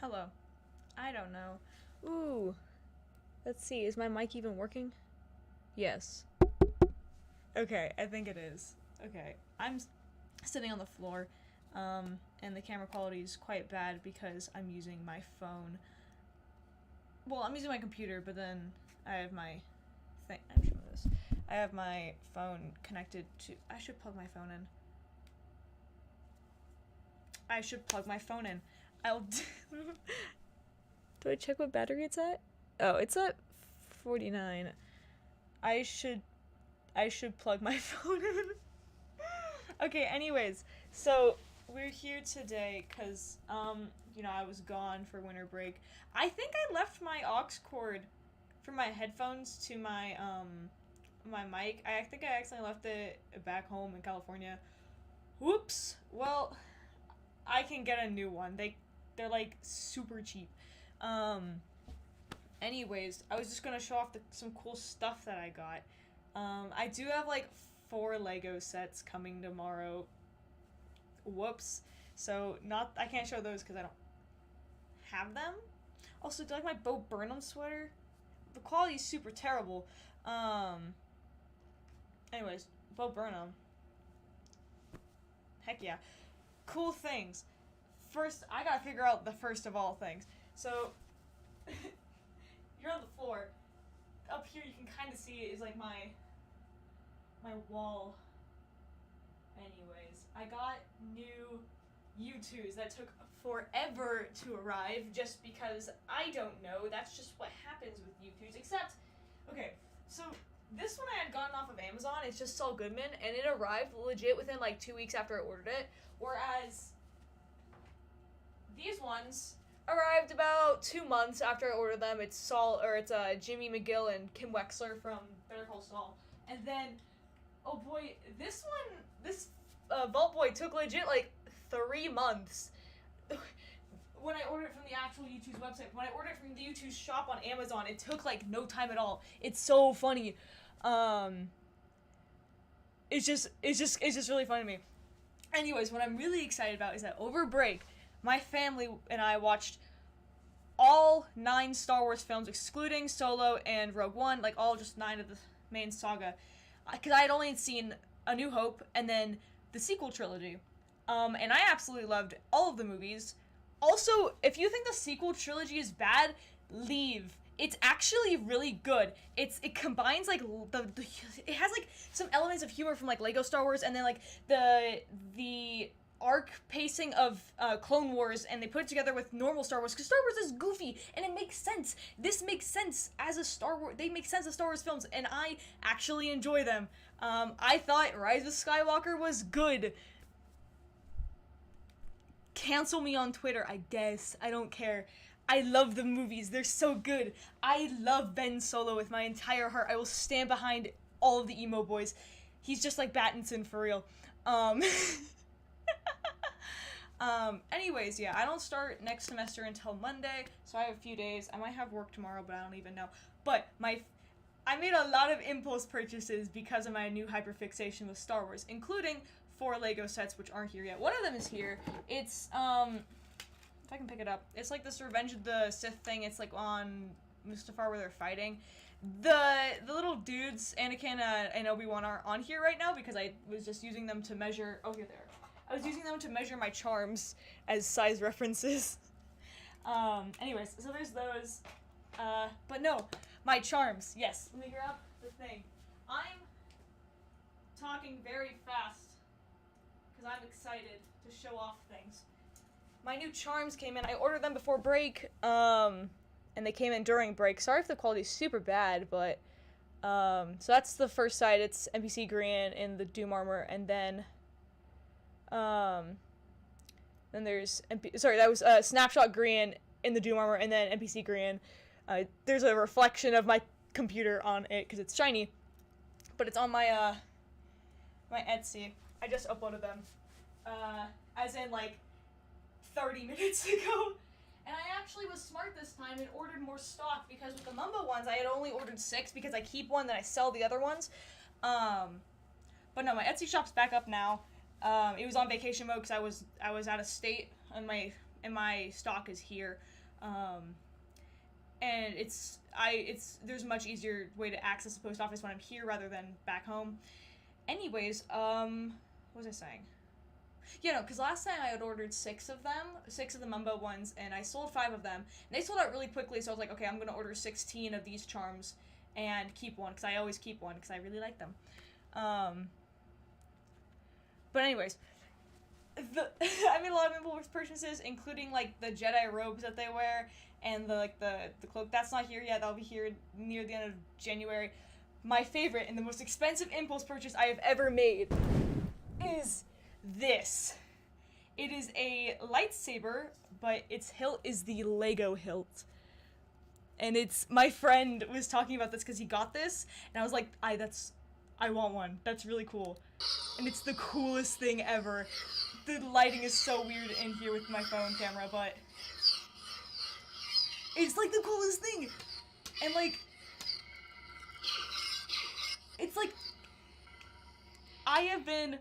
Hello. I don't know. Ooh. Let's see. Is my mic even working? Yes. Okay, I think it is. Okay. I'm sitting on the floor, and the camera quality is quite bad because I'm using my phone. Well, I'm using my computer, but then I have my thing. I'm showing this. I have my phone connected to. I should plug my phone in. I'll. Do I check what battery it's at? Oh, it's at 49. I should plug my phone in. Okay, anyways, so we're here today because, I was gone for winter break. I think I left my aux cord for my headphones to my mic. I think I accidentally left it back home in California. Whoops. Well, I can get a new one. They're like super cheap. Anyways, I was just gonna show off some cool stuff that I got. I do have like 4 Lego sets coming tomorrow. Whoops. So I can't show those because I don't have them. Also, do you like my Bo Burnham sweater? The quality is super terrible. Anyways, Bo Burnham. Heck yeah. Cool things. First, I gotta figure out the first of all things. So, you're on the floor. Up here, you can kind of see it is like my wall. Anyways, I got new U2s that took forever to arrive just because I don't know. That's just what happens with U2s. Except, okay, so this one I had gotten off of Amazon. It's just Saul Goodman, and it arrived legit within like 2 weeks after I ordered it. Whereas these ones arrived about 2 months after I ordered them. It's Jimmy McGill and Kim Wexler from Better Call Saul. And then, oh boy, this Vault Boy took legit like 3 months. When I ordered it from the actual U2's website, when I ordered it from the U2's shop on Amazon, it took like no time at all. It's so funny. It's just really funny to me. Anyways, what I'm really excited about is that over break, my family and I watched all 9 Star Wars films, excluding Solo and Rogue One, like all just 9 of the main saga, because I had only seen A New Hope and then the sequel trilogy, and I absolutely loved all of the movies. Also, if you think the sequel trilogy is bad, leave. It's actually really good. It combines like it has like some elements of humor from like Lego Star Wars, and then like the arc pacing of Clone Wars, and they put it together with normal Star Wars because Star Wars is goofy and it makes sense. This makes sense as a Star Wars. They make sense as Star Wars films, and I actually enjoy them. I thought Rise of Skywalker was good. Cancel me on Twitter, I guess. I don't care. I love the movies. They're so good. I love Ben Solo with my entire heart. I will stand behind all of the emo boys. He's just like Battinson for real. Anyways, yeah, I don't start next semester until Monday, so I have a few days. I might have work tomorrow, but I don't even know. But I made a lot of impulse purchases because of my new hyperfixation with Star Wars, including 4 Lego sets, which aren't here yet. One of them is here. It's, if I can pick it up, it's like this Revenge of the Sith thing. It's like on Mustafar where they're fighting. The little dudes, Anakin and Obi-Wan, are on here right now because I was just using them to measure. Oh, here they are. I was using them to measure my charms as size references. Anyways, so there's those. But no, my charms. Yes, let me grab the thing. I'm talking very fast because I'm excited to show off things. My new charms came in. I ordered them before break, and they came in during break. Sorry if the quality's super bad, but so that's the first side. It's NPC Green in the Doom armor, and then there's that was Snapshot Green in the Doom armor, and then NPC Green. There's a reflection of my computer on it because it's shiny, but it's on my my Etsy. I just uploaded them, as in like 30 minutes ago. And I actually was smart this time and ordered more stock because with the Mumbo ones, I had only ordered 6 because I keep one, then I sell the other ones. But no, my Etsy shop's back up now. It was on vacation mode because I was out of state on my and my stock is here. And there's a much easier way to access the post office when I'm here rather than back home. Anyways, what was I saying? Yeah, no, because last time I had ordered 6 of the Mumbo ones, and I sold 5 of them, and they sold out really quickly, so I was like, okay, I'm gonna order 16 of these charms and keep one, because I always keep one, because I really like them. But anyways, I made a lot of impulse purchases, including, like, the Jedi robes that they wear, and the cloak. That's not here yet, that'll be here near the end of January. My favorite and the most expensive impulse purchase I have ever made is this. It is a lightsaber, but its hilt is the Lego hilt. And my friend was talking about this because he got this, and I was like, I want one. That's really cool. And it's the coolest thing ever. The lighting is so weird in here with my phone camera, but it's like the coolest thing. And like, it's like, I have been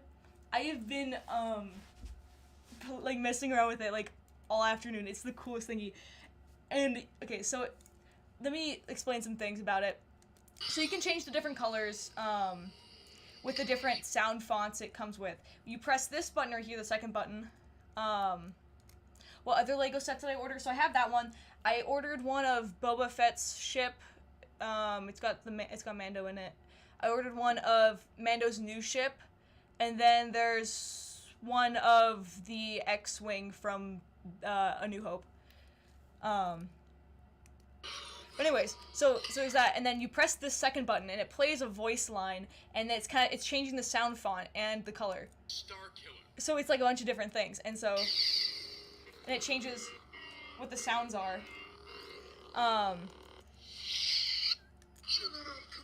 like messing around with it like all afternoon. It's the coolest thingy. And okay, so let me explain some things about it. So you can change the different colors with the different sound fonts it comes with. You press this button right here, the second button. What other Lego sets did I order? So I have that one. I ordered one of Boba Fett's ship. It's got Mando in it. I ordered one of Mando's new ship, and then there's one of the X-Wing from A New Hope. But anyways, so there's that, and then you press this second button, and it plays a voice line, and it's changing the sound font and the color. Star Killer. So it's like a bunch of different things, and it changes what the sounds are.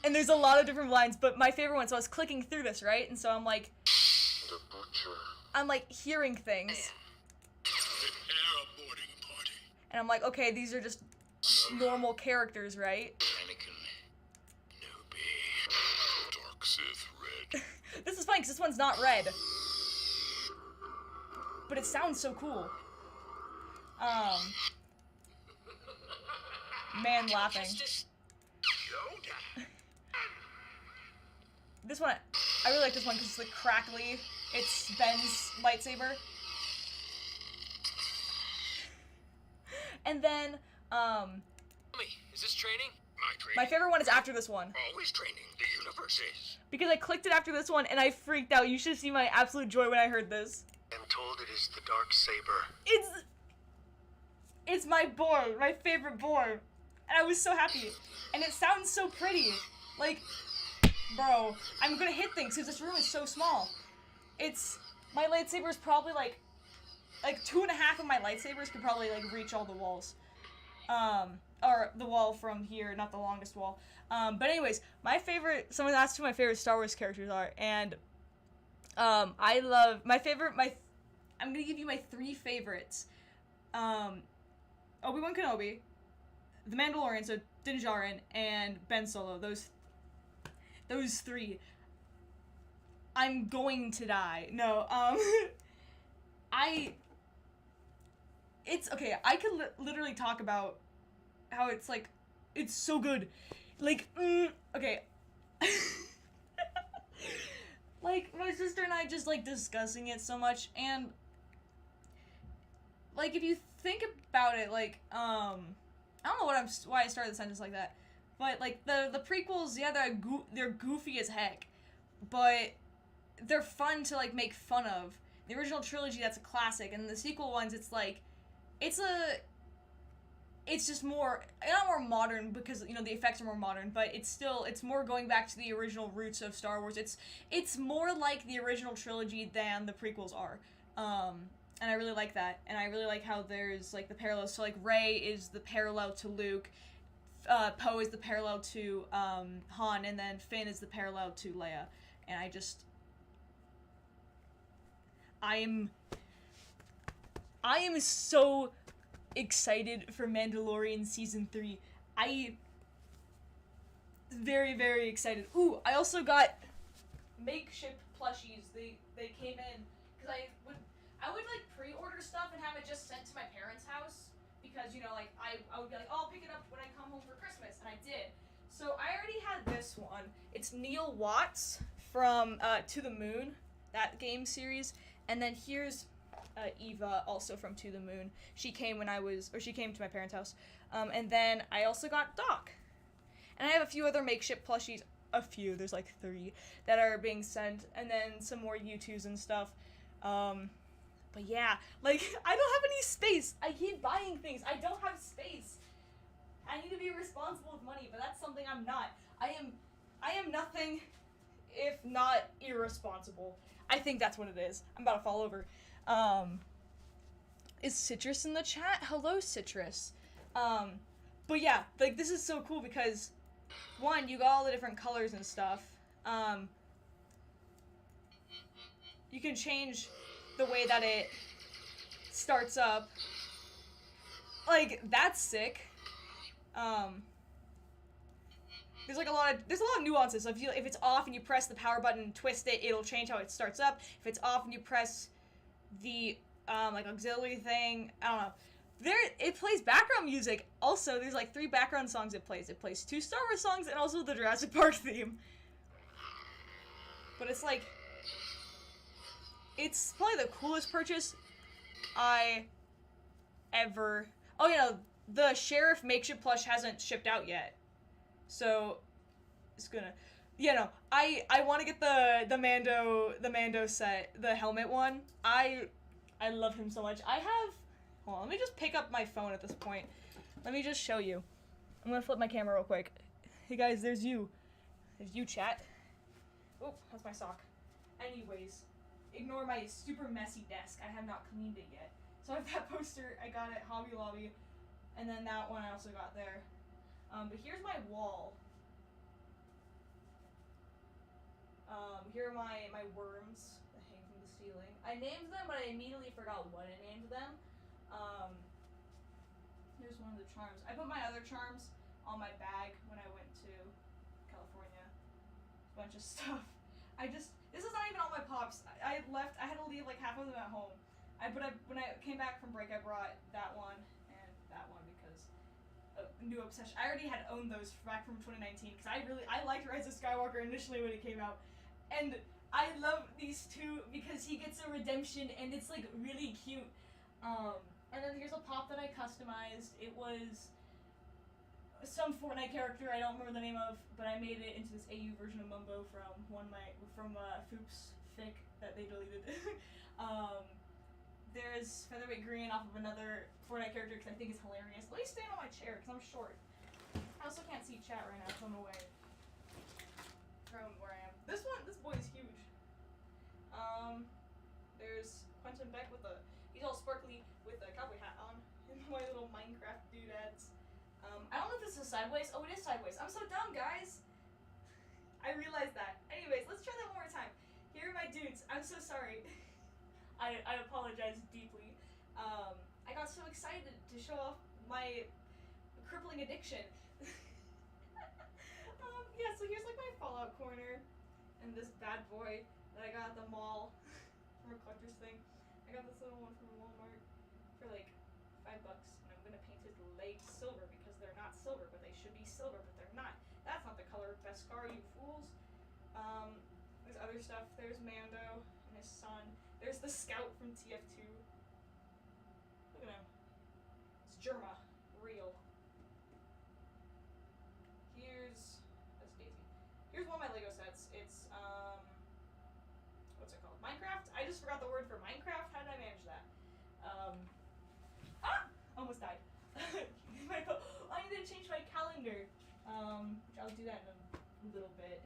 And there's a lot of different lines, but my favorite one, so I was clicking through this, right? And so I'm like hearing things. And I'm like, okay, these are just normal characters, right? Dark Sith Red. This is funny, because this one's not red. But it sounds so cool. Man laughing. This one, I really like this one because it's like crackly. It's Ben's lightsaber. And then, Is this training? My favorite one is after this one. Always training. The universe is. Because I clicked it after this one and I freaked out. You should see my absolute joy when I heard this. I'm told it is the dark saber. It's my boy, my favorite boy. And I was so happy. And it sounds so pretty. Like, bro, I'm gonna hit things because this room is so small. My lightsaber is probably like 2.5 of my lightsabers could probably like reach all the walls. Or the wall from here, not the longest wall. But anyways, someone asked who my favorite Star Wars characters are, and I love I'm gonna give you my 3 favorites. Obi-Wan Kenobi, The Mandalorian, so Din Djarin, and Ben Solo. Those 3. I'm going to die. No, it's okay. I could literally talk about how it's like, it's so good. Like, okay. Like, my sister and I just like discussing it so much, and like, if you think about it, like, I don't know why I started the sentence like that, but like the prequels, yeah, they're goofy as heck, but they're fun to like make fun of. The original trilogy, that's a classic, and the sequel ones, it's like, it's just more, not more modern because, you know, the effects are more modern, but it's more going back to the original roots of Star Wars. It's more like the original trilogy than the prequels are. And I really like that. And I really like how there's, like, the parallels. So, like, Rey is the parallel to Luke, Poe is the parallel to Han, and then Finn is the parallel to Leia. And I am so excited for Mandalorian Season 3. Very, very excited. Ooh, I also got makeshift plushies. They came in, because I would like pre-order stuff and have it just sent to my parents because, you know, like, I would be like, oh, I'll pick it up when I come home for Christmas, and I did. So I already had this one. It's Neil Watts from To the Moon, that game series, and then here's Eva, also from To the Moon. She came she came to my parents' house. And then I also got Doc. And I have a few other makeshift plushies, there's like 3, that are being sent, and then some more U2s and stuff. But yeah, like, I don't have any space. I keep buying things. I don't have space. I need to be responsible with money, but that's something I'm not. I am nothing if not irresponsible. I think that's what it is. I'm about to fall over. Is Citrus in the chat? Hello, Citrus. But yeah, like, this is so cool because, one, you got all the different colors and stuff. You can change the way that it starts up. Like, that's sick. There's a lot of nuances. So if it's off and you press the power button and twist it, it'll change how it starts up. If it's off and you press the like auxiliary thing, I don't know. It plays background music. Also, there's like 3 background songs it plays. It plays 2 Star Wars songs and also the Jurassic Park theme. But it's like, it's probably the coolest purchase I ever... Oh, you know, the Sheriff makeshift plush hasn't shipped out yet. So, it's gonna... Yeah, no, I want to get the Mando set, the helmet one. I love him so much. I have... Hold on, let me just pick up my phone at this point. Let me just show you. I'm gonna flip my camera real quick. Hey guys, there's you. There's you, chat. Oh, that's my sock. Anyways, ignore my super messy desk. I have not cleaned it yet. So I have that poster I got at Hobby Lobby, and then that one I also got there. But here's my wall. Here are my worms that hang from the ceiling. I named them, but I immediately forgot what I named them. Here's one of the charms. I put my other charms on my bag when I went to California. A bunch of stuff. This is not even all my pops. I had to leave like half of them at home. When I came back from break, I brought that one and that one because new obsession. I already had owned those back from 2019 because I liked Rise of Skywalker initially when it came out, and I love these 2 because he gets a redemption and it's like really cute. And then here's a pop that I customized. It was some Fortnite character I don't remember the name of, but I made it into this AU version of Mumbo from Foops fic that they deleted. There's Featherweight Green off of another Fortnite character because I think it's hilarious. Let me stand on my chair because I'm short. I also can't see chat right now because I'm away from where I am. This boy is huge. There's Quentin Beck he's all sparkly with a cowboy hat on, and my little Minecraft doodads. I don't know if this is sideways. Oh, it is sideways. I'm so dumb, guys. I realized that. Anyways, let's try that one more time. Here are my dudes. I'm so sorry. I apologize deeply. I got so excited to show off my crippling addiction. Yeah, so here's like my Fallout corner, and this bad boy that I got at the mall from a collector's thing. I got this little one from Walmart for like $5, and I'm gonna paint his legs silver because they're not silver, but they should be silver, but they're not. That's not the color of Beskar, you fools. There's other stuff. There's Mando and his son. There's the Scout from TF2. Look at him. It's Jerma. Real. That's Daisy. Here's one of my Lego sets. It's, what's it called? Minecraft? I just forgot the word for Minecraft. How did I manage that? Almost died. I need to change my calendar. Which I'll do that in a little bit.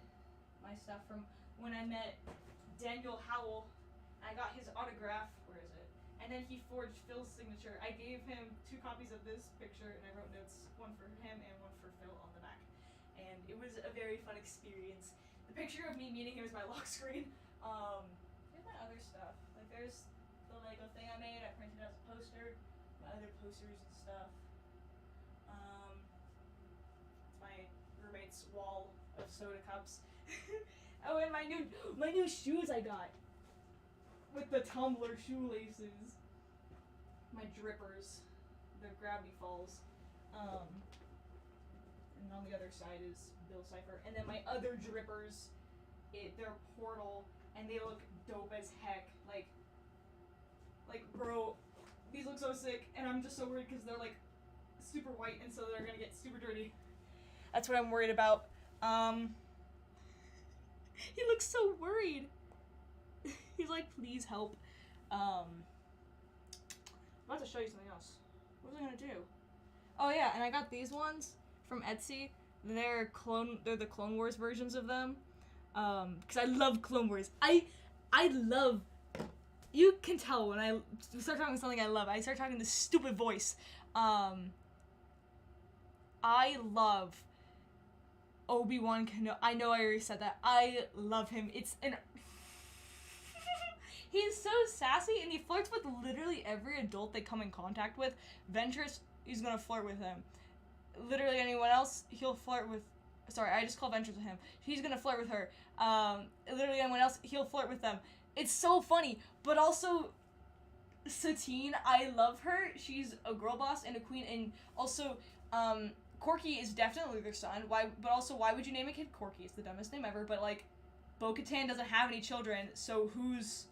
My stuff from when I met Daniel Howell. I got his autograph. Where is it? And then he forged Phil's signature. I gave him 2 copies of this picture, and I wrote notes, one for him and one for Phil on the back. And it was a very fun experience. The picture of me meeting him is my lock screen. Here's my other stuff. Like, there's the Lego thing I made. I printed out as a poster. My other posters and stuff. It's my roommate's wall of soda cups. Oh, and my new shoes I got with the tumbler shoelaces. My drippers. the Gravity Falls. And on the other side is Bill Cipher. And then my other drippers, they're Portal, and they look dope as heck. Like, bro, these look so sick, and I'm just so worried because they're, like, super white, and so they're gonna get super dirty. That's what I'm worried about. He looks so worried. He's like, please help. I'm about to show you something else. What was I gonna do? Oh yeah, and I got these ones from Etsy. They're the Clone Wars versions of them. Because I love Clone Wars. I love... You can tell when I start talking something I love. I start talking this stupid voice. I love Obi-Wan Kenobi. I know I already said that. I love him. He's so sassy, and he flirts with literally every adult they come in contact with. Ventress, he's gonna flirt with him. Literally anyone else, he'll flirt with... Sorry, I just call Ventress with him. He's gonna flirt with her. Literally anyone else, he'll flirt with them. It's so funny, but also... Satine, I love her. She's a girl boss and a queen, and also, Corky is definitely their son. Why would you name a kid Corky? It's the dumbest name ever, but, like, Bo-Katan doesn't have any children, so who's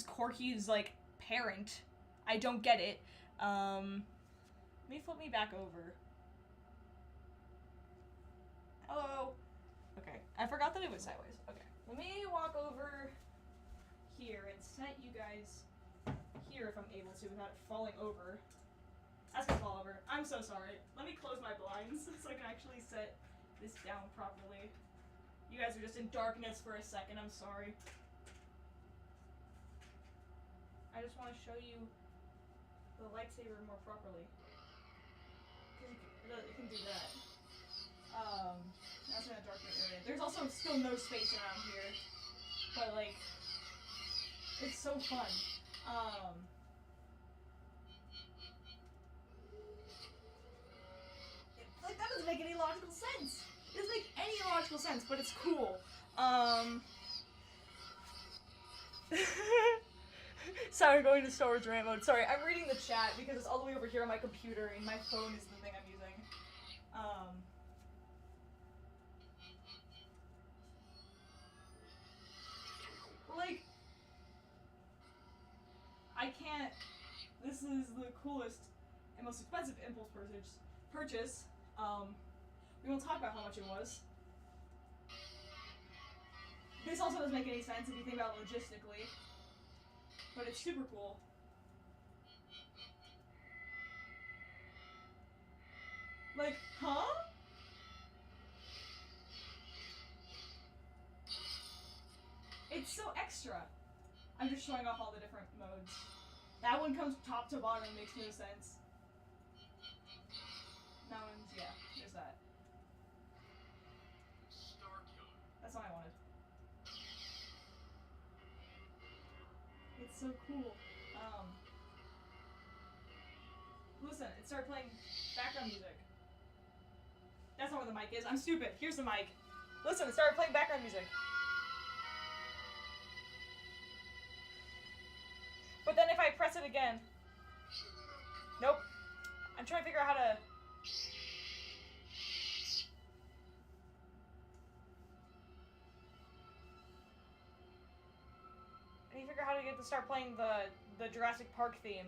Corky's, like, parent? I don't get it. Let me flip me back over. Hello? Okay, I forgot that it was sideways. Okay, let me walk over here and set you guys here if I'm able to without it falling over. That's gonna fall over. I'm so sorry. Let me close my blinds so I can actually set this down properly. You guys are just in darkness for a second. I'm sorry. I just want to show you the lightsaber more properly. It can do that. That's in a darker area. There's also still no space around here. But, like, it's so fun. Like, that doesn't make any logical sense. It doesn't make any logical sense, but it's cool. Sorry, going to Star Wars rant mode. Sorry, I'm reading the chat because it's all the way over here on my computer and my phone is the thing I'm using. Like, I can't... This is the coolest and most expensive impulse purchase. We won't talk about how much it was. This also doesn't make any sense if you think about it logistically. But it's super cool. Like, huh? It's so extra. I'm just showing off all the different modes. That one comes top to bottom, makes no sense. That one's, yeah, there's that. That's what I wanted. It's so cool. Listen, it started playing background music. That's not where the mic is. I'm stupid. Here's the mic. Listen, it started playing background music. But then if I press it again... Nope. I'm trying to figure out how to... I need to figure out how to get to start playing the Jurassic Park theme.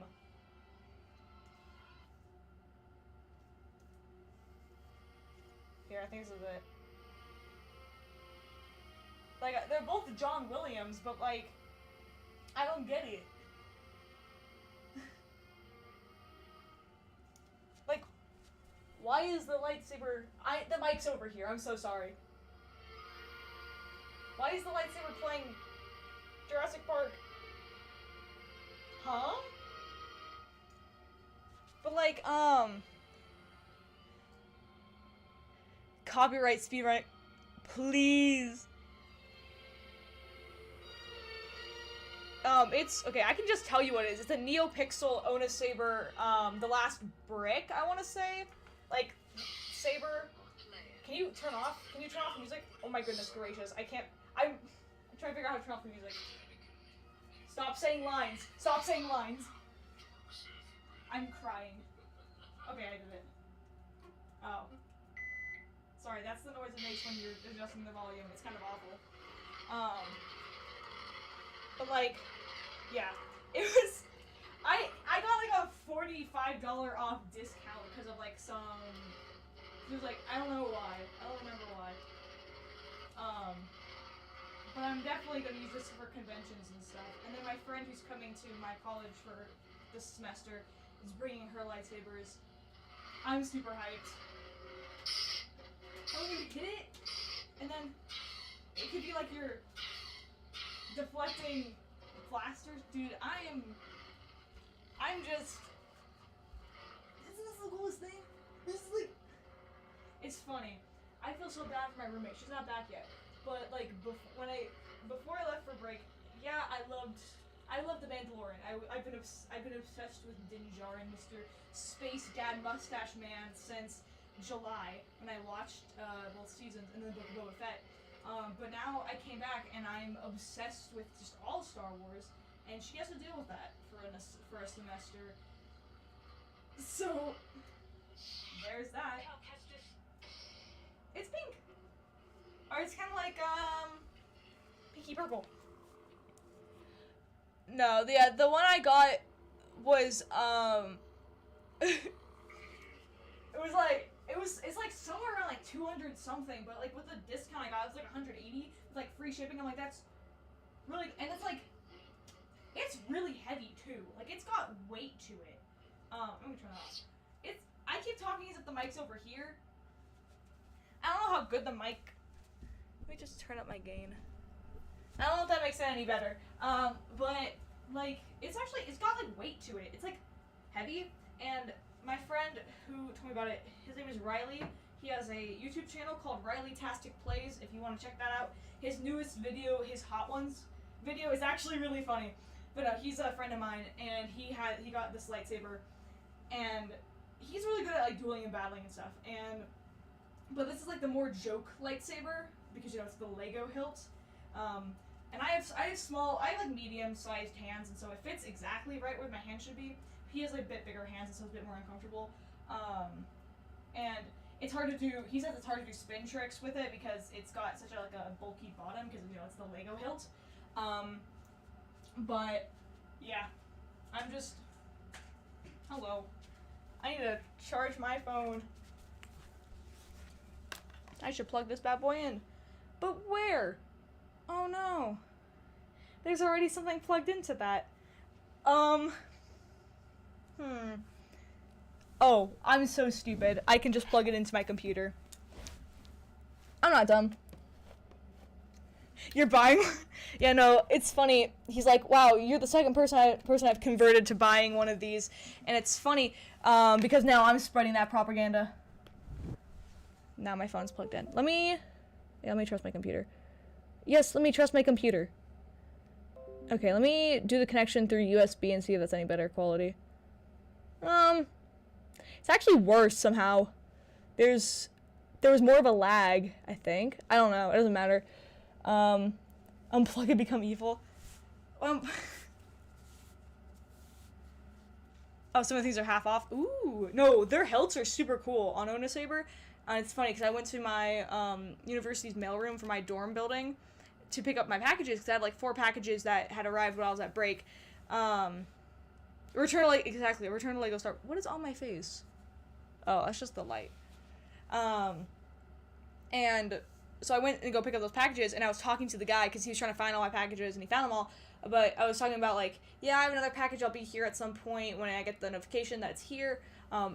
Here, I think this is it. Like, they're both John Williams, but, like, I don't get it. Like, why is the lightsaber... The mic's over here, I'm so sorry. Why is the lightsaber playing Jurassic Park? Huh? But, like, copyright speedrun... Please. It's... Okay, I can just tell you what it is. It's a NeoPixel Ona Saber, the last brick, I want to say. Like, Saber... Can you turn off the music? Oh my goodness gracious, I can't... I'm trying to figure out how to turn off the music. Stop saying lines. Stop saying lines. I'm crying. Okay, I did it. Oh. Sorry, that's the noise it makes when you're adjusting the volume. It's kind of awful. But like, yeah. It was... I got like a $45 off discount because of like some... It was like, I don't know why. I don't remember why. But I'm definitely going to use this for conventions and stuff. And then my friend who's coming to my college for this semester is bringing her lightsabers. I'm super hyped. Oh, you hit it? And then it could be like you're deflecting blasters. Dude, I'm just... Isn't this the coolest thing? This is like... It's funny. I feel so bad for my roommate. She's not back yet. But like before I left for break, yeah, I loved The Mandalorian. I've been obsessed with Din Djarin, Mr. Space Dad Mustache Man, since July when I watched both seasons and then Book of Boba Fett. But now I came back and I'm obsessed with just all Star Wars, and she has to deal with that for a semester. So there's that. It's pink. Or it's kind of like, pinky purple. No, the one I got was, it's like somewhere around like 200 something, but like with the discount I got, it's like 180 with like free shipping. I'm like, that's really, and it's like, it's really heavy too. Like, it's got weight to it. Let me turn it off. I keep talking as if the mic's over here. I don't know how good the mic... Let me just turn up my gain. I don't know if that makes it any better. But, like, it's got, like, weight to it. It's, like, heavy. And my friend who told me about it, his name is Riley. He has a YouTube channel called Riley-tastic Plays, if you want to check that out. His newest video, his Hot Ones video, is actually really funny. But no, he's a friend of mine, and he got this lightsaber. And he's really good at, like, dueling and battling and stuff. But this is, like, the more joke lightsaber, because, you know, it's the Lego hilt. And I have like, medium-sized hands, and so it fits exactly right where my hand should be. He has, like, a bit bigger hands, and so it's a bit more uncomfortable. And it's hard to do, he says it's hard to do spin tricks with it, because it's got such a bulky bottom, because, you know, it's the Lego hilt. But, yeah. I'm just... Hello. I need to charge my phone. I should plug this bad boy in. But where? Oh no. There's already something plugged into that. Oh, I'm so stupid. I can just plug it into my computer. I'm not dumb. You're buying? Yeah, no, it's funny. He's like, wow, you're the second person I've converted to buying one of these. And it's funny, because now I'm spreading that propaganda. Now my phone's plugged in. Let me trust my computer. Yes, let me trust my computer. Okay, let me do the connection through USB and see if that's any better quality. It's actually worse somehow. There was more of a lag, I think. I don't know, it doesn't matter. Unplug and become evil. Oh, some of these are half off. Ooh, no, their hilts are super cool on Onasaber. It's funny, because I went to my university's mailroom for my dorm building to pick up my packages, because I had like 4 packages that had arrived while I was at break. Return to Lego Star... What is on my face? Oh, that's just the light. And so I went and go pick up those packages, and I was talking to the guy, because he was trying to find all my packages, and he found them all. But I was talking about, like, yeah, I have another package, I'll be here at some point when I get the notification that it's here.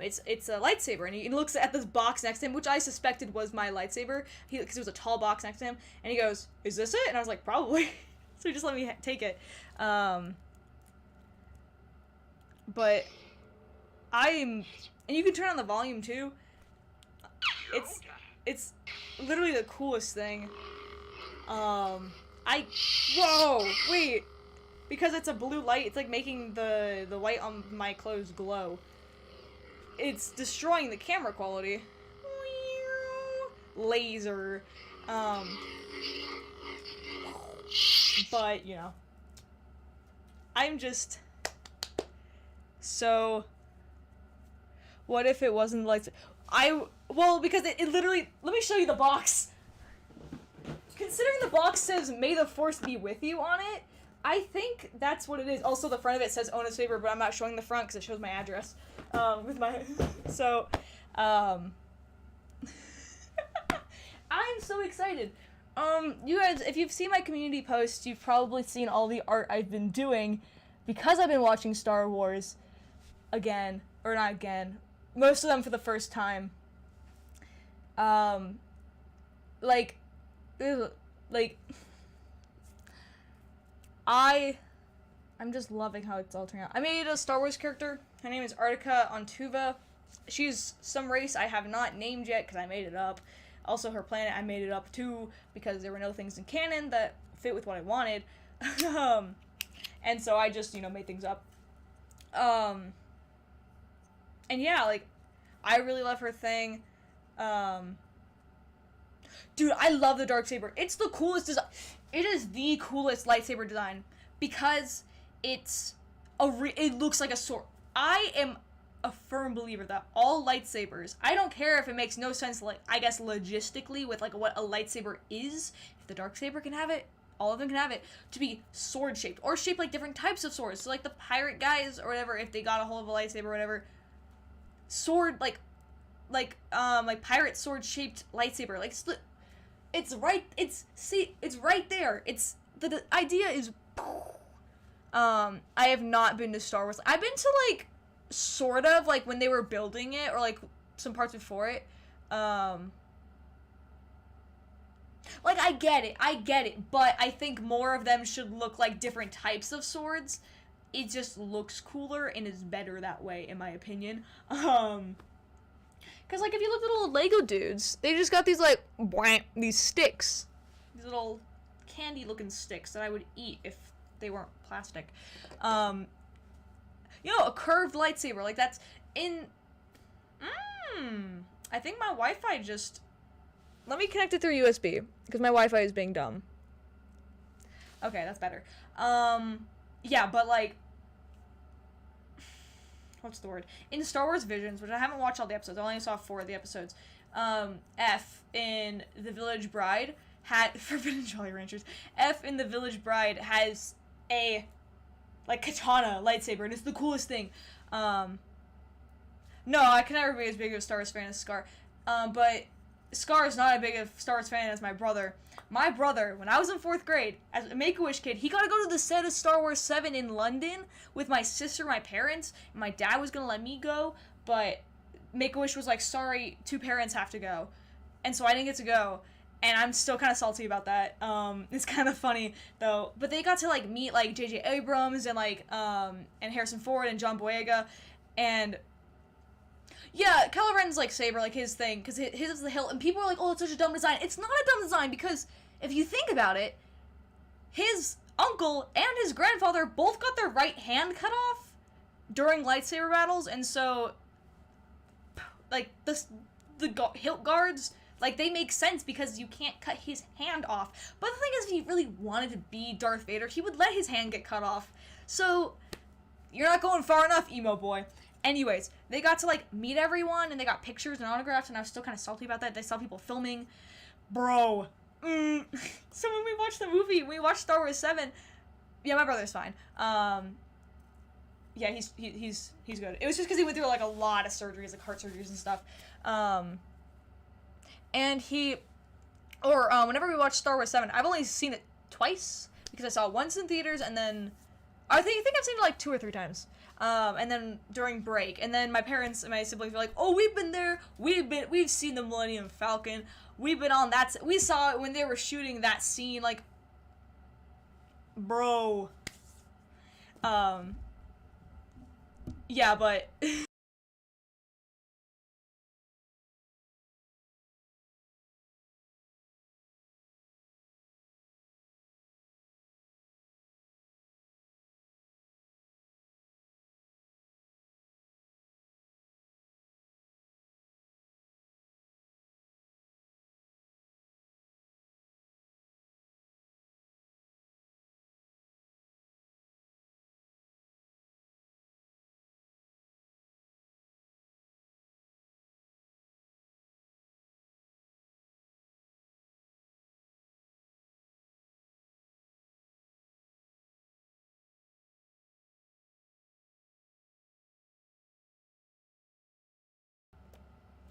It's a lightsaber, and he looks at this box next to him, which I suspected was my lightsaber, because it was a tall box next to him, and he goes, "Is this it?" And I was like, "Probably." So he just let me take it. But and you can turn on the volume too. It's literally the coolest thing. Whoa, wait, because it's a blue light, it's like making the light on my clothes glow. It's destroying the camera quality. Laser. But, you know. I'm just so What if it wasn't like well, because it literally, let me show you the box. Considering the box says "May the Force be with you" on it, I think that's what it is. Also, the front of it says "Own a Saber," but I'm not showing the front because it shows my address. With my so, I'm so excited. You guys, if you've seen my community posts, you've probably seen all the art I've been doing because I've been watching Star Wars again, or not again, most of them for the first time. Like, I'm just loving how it's all turning out. I made a Star Wars character. Her name is Artica Ontuva. She's some race I have not named yet because I made it up. Also, her planet, I made it up too because there were no things in canon that fit with what I wanted. And so I just, made things up. And yeah, like, I really love her thing. Dude, I love the Darksaber. It's the coolest design. It is the coolest lightsaber design because it looks like a sword. I am a firm believer that all lightsabers, I don't care if it makes no sense, like, I guess logistically with like what a lightsaber is. If the Darksaber can have it, all of them can have it, to be sword shaped or shaped like different types of swords. So like the pirate guys or whatever, if they got a hold of a lightsaber or whatever, sword like pirate sword shaped lightsaber, like it's right there. It's the idea is I have not been to Star Wars. I've been to like sort of like when they were building it or like some parts before it. Like I get it, but I think more of them should look like different types of swords. It just looks cooler and is better that way, in my opinion. Because, like, if you look at little Lego dudes, they just got these, like, these sticks. These little candy-looking sticks that I would eat if they weren't plastic. A curved lightsaber, like, that's in... I think my Wi-Fi just... Let me connect it through USB, because my Wi-Fi is being dumb. Okay, that's better. Yeah, but, like... What's the word? In Star Wars Visions, which I haven't watched all the episodes, I only saw 4 of the episodes, F in The Village Bride had, Forbidden Jolly Ranchers, F in The Village Bride has a, like, katana lightsaber, and it's the coolest thing. No, I can never be as big of a Star Wars fan as Scar, but Scar is not as big of a Star Wars fan as my brother. My brother, when I was in 4th grade, as a Make-A-Wish kid, he got to go to the set of Star Wars 7 in London with my sister, my parents, and my dad was going to let me go, but Make-A-Wish was like, sorry, 2 parents have to go. And so I didn't get to go, and I'm still kind of salty about that. It's kind of funny, though. But they got to, like, meet, like, J.J. Abrams and, like, and Harrison Ford and John Boyega, and... Yeah, Kylo Ren's, like, saber, like, his thing, because his is the hilt, and people are like, oh, it's such a dumb design. It's not a dumb design, because if you think about it, his uncle and his grandfather both got their right hand cut off during lightsaber battles, and so, like, the hilt guards, like, they make sense because you can't cut his hand off. But the thing is, if he really wanted to be Darth Vader, he would let his hand get cut off. So, you're not going far enough, emo boy. Anyways, they got to, like, meet everyone, and they got pictures and autographs, and I was still kind of salty about that. They saw people filming. Bro. So when we watched the movie, we watched Star Wars 7, yeah, my brother's fine. Yeah, he's good. It was just because he went through, like, a lot of surgeries, like, heart surgeries and stuff. And whenever we watched Star Wars 7, I've only seen it twice, because I saw it once in theaters, and then, I think I've seen it, like, 2 or 3 times. And then during break, and then my parents and my siblings were like, oh, we've been there, we've seen the Millennium Falcon, we've been on that, we saw it when they were shooting that scene, like, bro, yeah, but,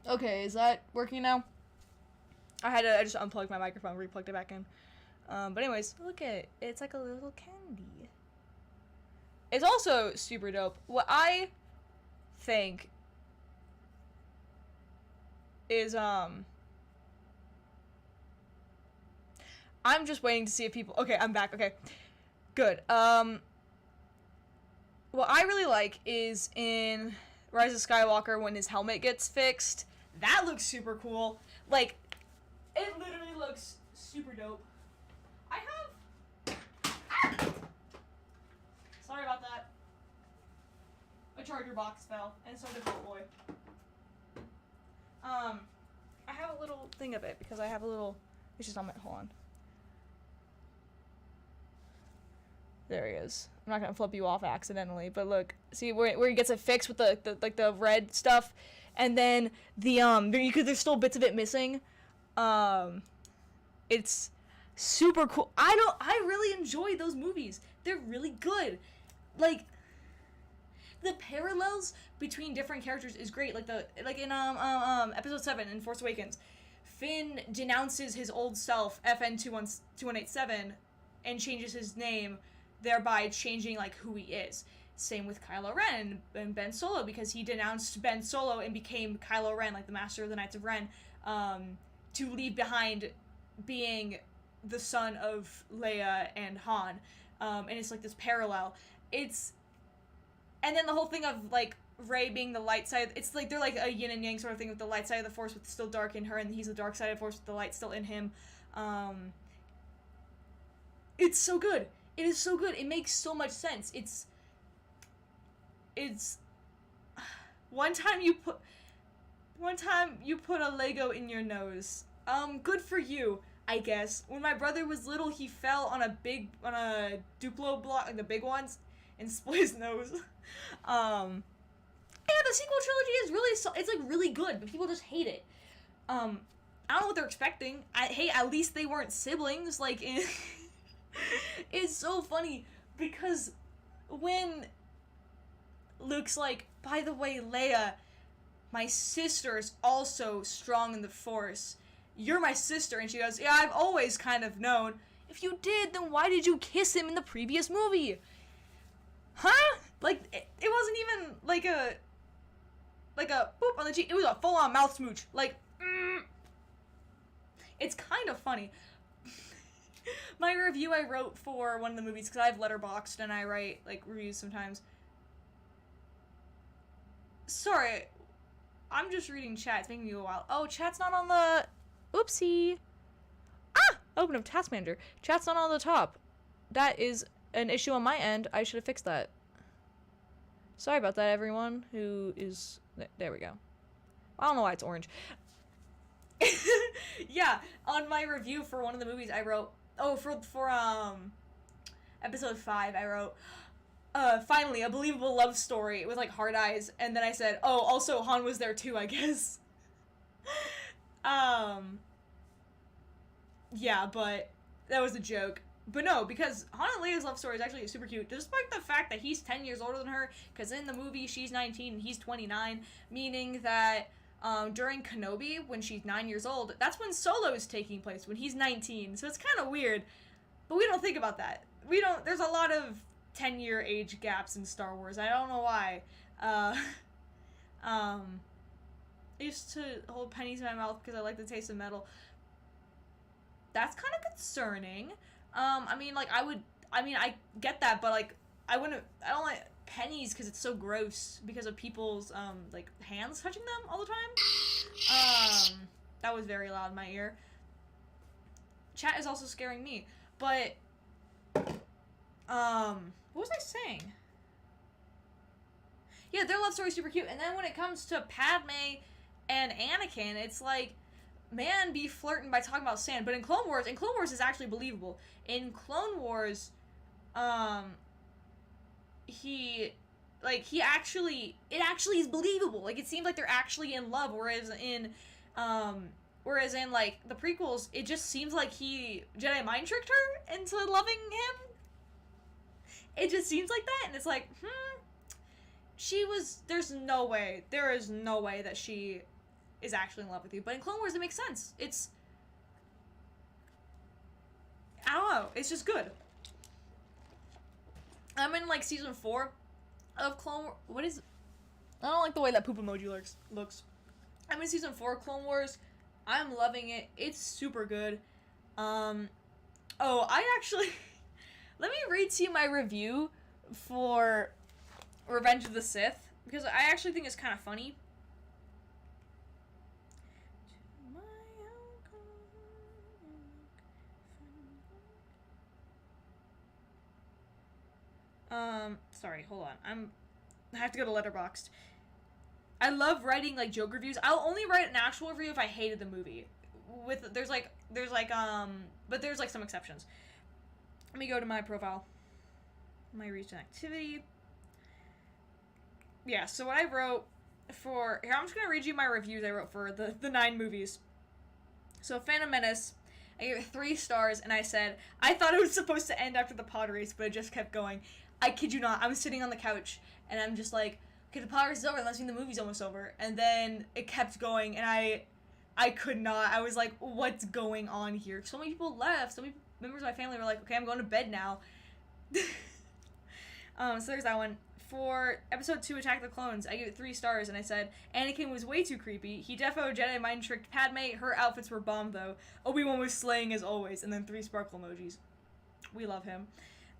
Okay, is that working now? I just unplugged my microphone, replugged it back in. But anyways, look at it. It's like a little candy. It's also super dope. What I think is, I'm just waiting to see if people, okay, I'm back, okay. Good. What I really like is in Rise of Skywalker when his helmet gets fixed. That looks super cool. Like, it literally looks super dope. I have... Sorry about that. A charger box fell, and so did Bolt Boy. I have a little thing of it, because I have a little... It's just on my... Hold on. There he is. I'm not gonna flip you off accidentally, but look, see where he gets it fixed with the red stuff, and then the there's still bits of it missing. It's super cool. I really enjoy those movies. They're really good. Like, the parallels between different characters is great. Like in episode 7 in Force Awakens, Finn denounces his old self, FN2187, and changes his name, thereby changing like who he is. Same with Kylo Ren and Ben Solo, because he denounced Ben Solo and became Kylo Ren, like the Master of the Knights of Ren, to leave behind being the son of Leia and Han. And it's like this parallel. And then the whole thing of like Rey being the light side, it's like they're like a yin and yang sort of thing, with the light side of the Force with still dark in her, and he's the dark side of the Force with the light still in him. It's so good. It is so good. It makes so much sense. It's one time you put a Lego in your nose. Good for you, I guess. When my brother was little, he fell on a Duplo block, like the big ones, and split his nose. Yeah, the sequel trilogy is it's like really good, but people just hate it. I don't know what they're expecting. At least they weren't siblings, like in it's so funny, because when Luke's like, by the way, Leia, my sister is also strong in the Force. You're my sister. And she goes, yeah, I've always kind of known. If you did, then why did you kiss him in the previous movie? Huh? Like, it wasn't even like a boop on the cheek. It was a full-on mouth smooch. Like, It's kind of funny. My review I wrote for one of the movies, because I have Letterboxd and I write, like, reviews sometimes. Sorry, I'm just reading chat. It's making me go wild. Oh, chat's not on the... Oopsie. Ah! Open up Task Manager. Chat's not on the top. That is an issue on my end. I should have fixed that. Sorry about that, everyone who is... There we go. I don't know why it's orange. Yeah, on my review for one of the movies I wrote... Oh, for episode 5, I wrote... finally, a believable love story with, like, hard eyes. And then I said, oh, also, Han was there too, I guess. Yeah, but that was a joke. But no, because Han and Leia's love story is actually super cute, despite the fact that he's 10 years older than her, because in the movie, she's 19 and he's 29, meaning that, during Kenobi, when she's 9 years old, that's when Solo is taking place, when he's 19, so it's kind of weird, but we don't think about that. There's a lot of 10-year age gaps in Star Wars. I don't know why. I used to hold pennies in my mouth because I like the taste of metal. That's kind of concerning. I get that, but, like, I don't like pennies because it's so gross because of people's, like, hands touching them all the time. That was very loud in my ear. Chat is also scaring me, but, what was I saying? Yeah, their love story is super cute, and then when it comes to Padme and Anakin, it's like, man be flirting by talking about sand, but in Clone Wars is actually believable. In Clone Wars, it actually is believable. Like, it seems like they're actually in love, whereas in, like, the prequels, it just seems like he Jedi mind tricked her into loving him. It just seems like that, and it's like, there is no way that she is actually in love with you. But in Clone Wars, it makes sense. It's, I don't know, it's just good. I'm in, like, season 4 of Clone Wars. What is, I don't like the way that poop emoji looks. I'm in season 4 of Clone Wars. I'm loving it. It's super good. Oh, I actually, let me read to you my review for Revenge of the Sith, because I actually think it's kind of funny. Sorry, hold on. I have to go to Letterboxd. I love writing, like, joke reviews. I'll only write an actual review if I hated the movie. But there's some exceptions. Let me go to my profile. My recent activity. Yeah, so what I wrote for, here, I'm just gonna read you my reviews I wrote for the 9 movies. So, Phantom Menace, I gave it 3 stars, and I said, I thought it was supposed to end after the pod race, but it just kept going. I kid you not, I was sitting on the couch, and I'm just like, okay, the pod race is over, that must mean the movie's almost over. And then it kept going, and I could not. I was like, what's going on here? So many people left. So many members of my family were like, okay, I'm going to bed now. So there's that one. For episode 2, Attack of the Clones, I gave it 3 stars, and I said, Anakin was way too creepy. He defo Jedi mind tricked Padme. Her outfits were bomb, though. Obi-Wan was slaying as always. And then 3 sparkle emojis. We love him.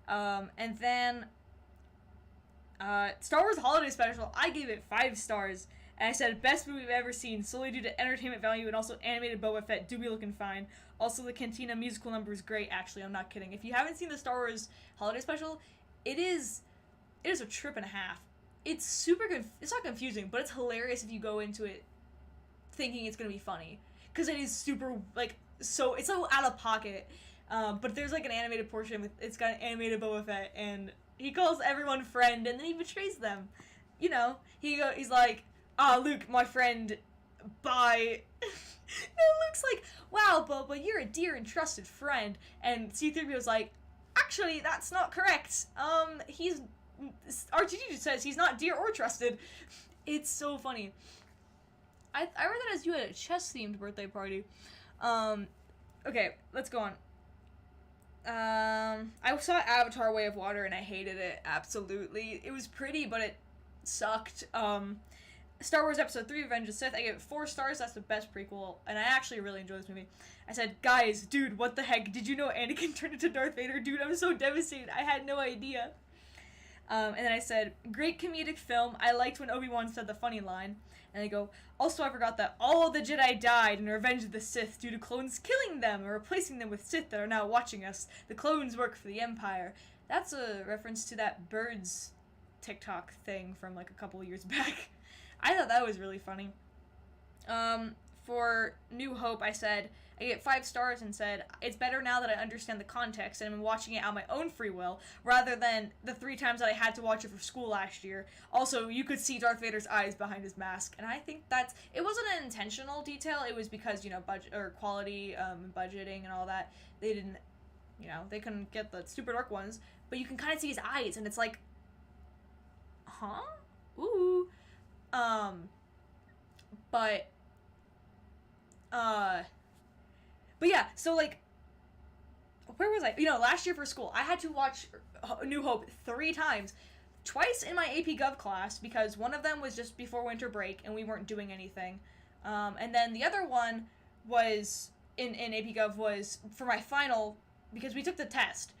And then, Star Wars Holiday Special, I gave it 5 stars. And I said, best movie I've ever seen, solely due to entertainment value, and also animated Boba Fett do be looking fine. Also, the Cantina musical number is great, actually, I'm not kidding. If you haven't seen the Star Wars Holiday Special, it is a trip and a half. It's super it's not confusing, but it's hilarious if you go into it thinking it's gonna be funny. Because it is super, like, it's so out of pocket. But there's, like, an animated portion with, it's got an animated Boba Fett, and he calls everyone friend, and then he betrays them. You know, he's like, Luke, my friend, bye. And Luke's like, wow, Boba, you're a dear and trusted friend. And C-3PO's like, actually, that's not correct. R2-D2 says he's not dear or trusted. It's so funny. I read that as you had a chess-themed birthday party. Okay, let's go on. I saw Avatar Way of Water and I hated it, absolutely. It was pretty, but it sucked. Star Wars Episode 3, Revenge of the Sith, I gave it 4 stars, that's the best prequel, and I actually really enjoyed this movie. I said, guys, dude, what the heck, did you know Anakin turned into Darth Vader? Dude, I'm so devastated, I had no idea. And then I said, great comedic film, I liked when Obi-Wan said the funny line, and they go, also I forgot that all of the Jedi died in Revenge of the Sith due to clones killing them or replacing them with Sith that are now watching us. The clones work for the Empire. That's a reference to that Birds TikTok thing from like a couple years back. I thought that was really funny. For New Hope, I said, I gave it 5 stars and said, it's better now that I understand the context and I'm watching it on my own free will, rather than the 3 times that I had to watch it for school last year. Also, you could see Darth Vader's eyes behind his mask, and I think it wasn't an intentional detail, it was because, you know, budget, or quality, budgeting and all that, they didn't, you know, they couldn't get the super dark ones, but you can kind of see his eyes, and it's like, huh? Ooh. But yeah, so, like, where was I? You know, last year for school, I had to watch New Hope 3 times. Twice in my AP Gov class, because one of them was just before winter break, and we weren't doing anything. And then the other one was, in AP Gov, was for my final, because we took the test.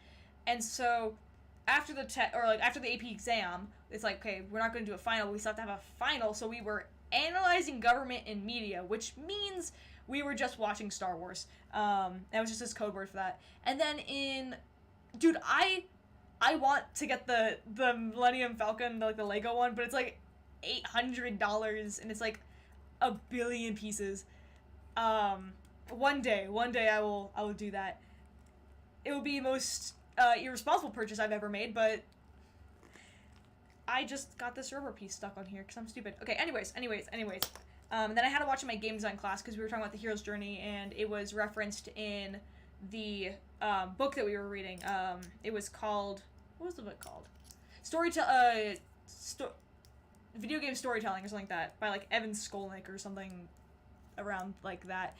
And so, after the after the AP exam, it's like, okay, we're not going to do a final, we still have to have a final, so we were analyzing government and media, which means we were just watching Star Wars. That was just his code word for that. And then dude, I want to get the Millennium Falcon, like the Lego one, but it's like $800 and it's like a billion pieces. One day I will do that. It will be the most irresponsible purchase I've ever made, but I just got this rubber piece stuck on here because I'm stupid. Okay, anyways. Then I had to watch in my game design class because we were talking about the hero's journey, and it was referenced in the book that we were reading. It was called, what was the book called? Video game storytelling or something like that, by like Evan Skolnick or something around like that.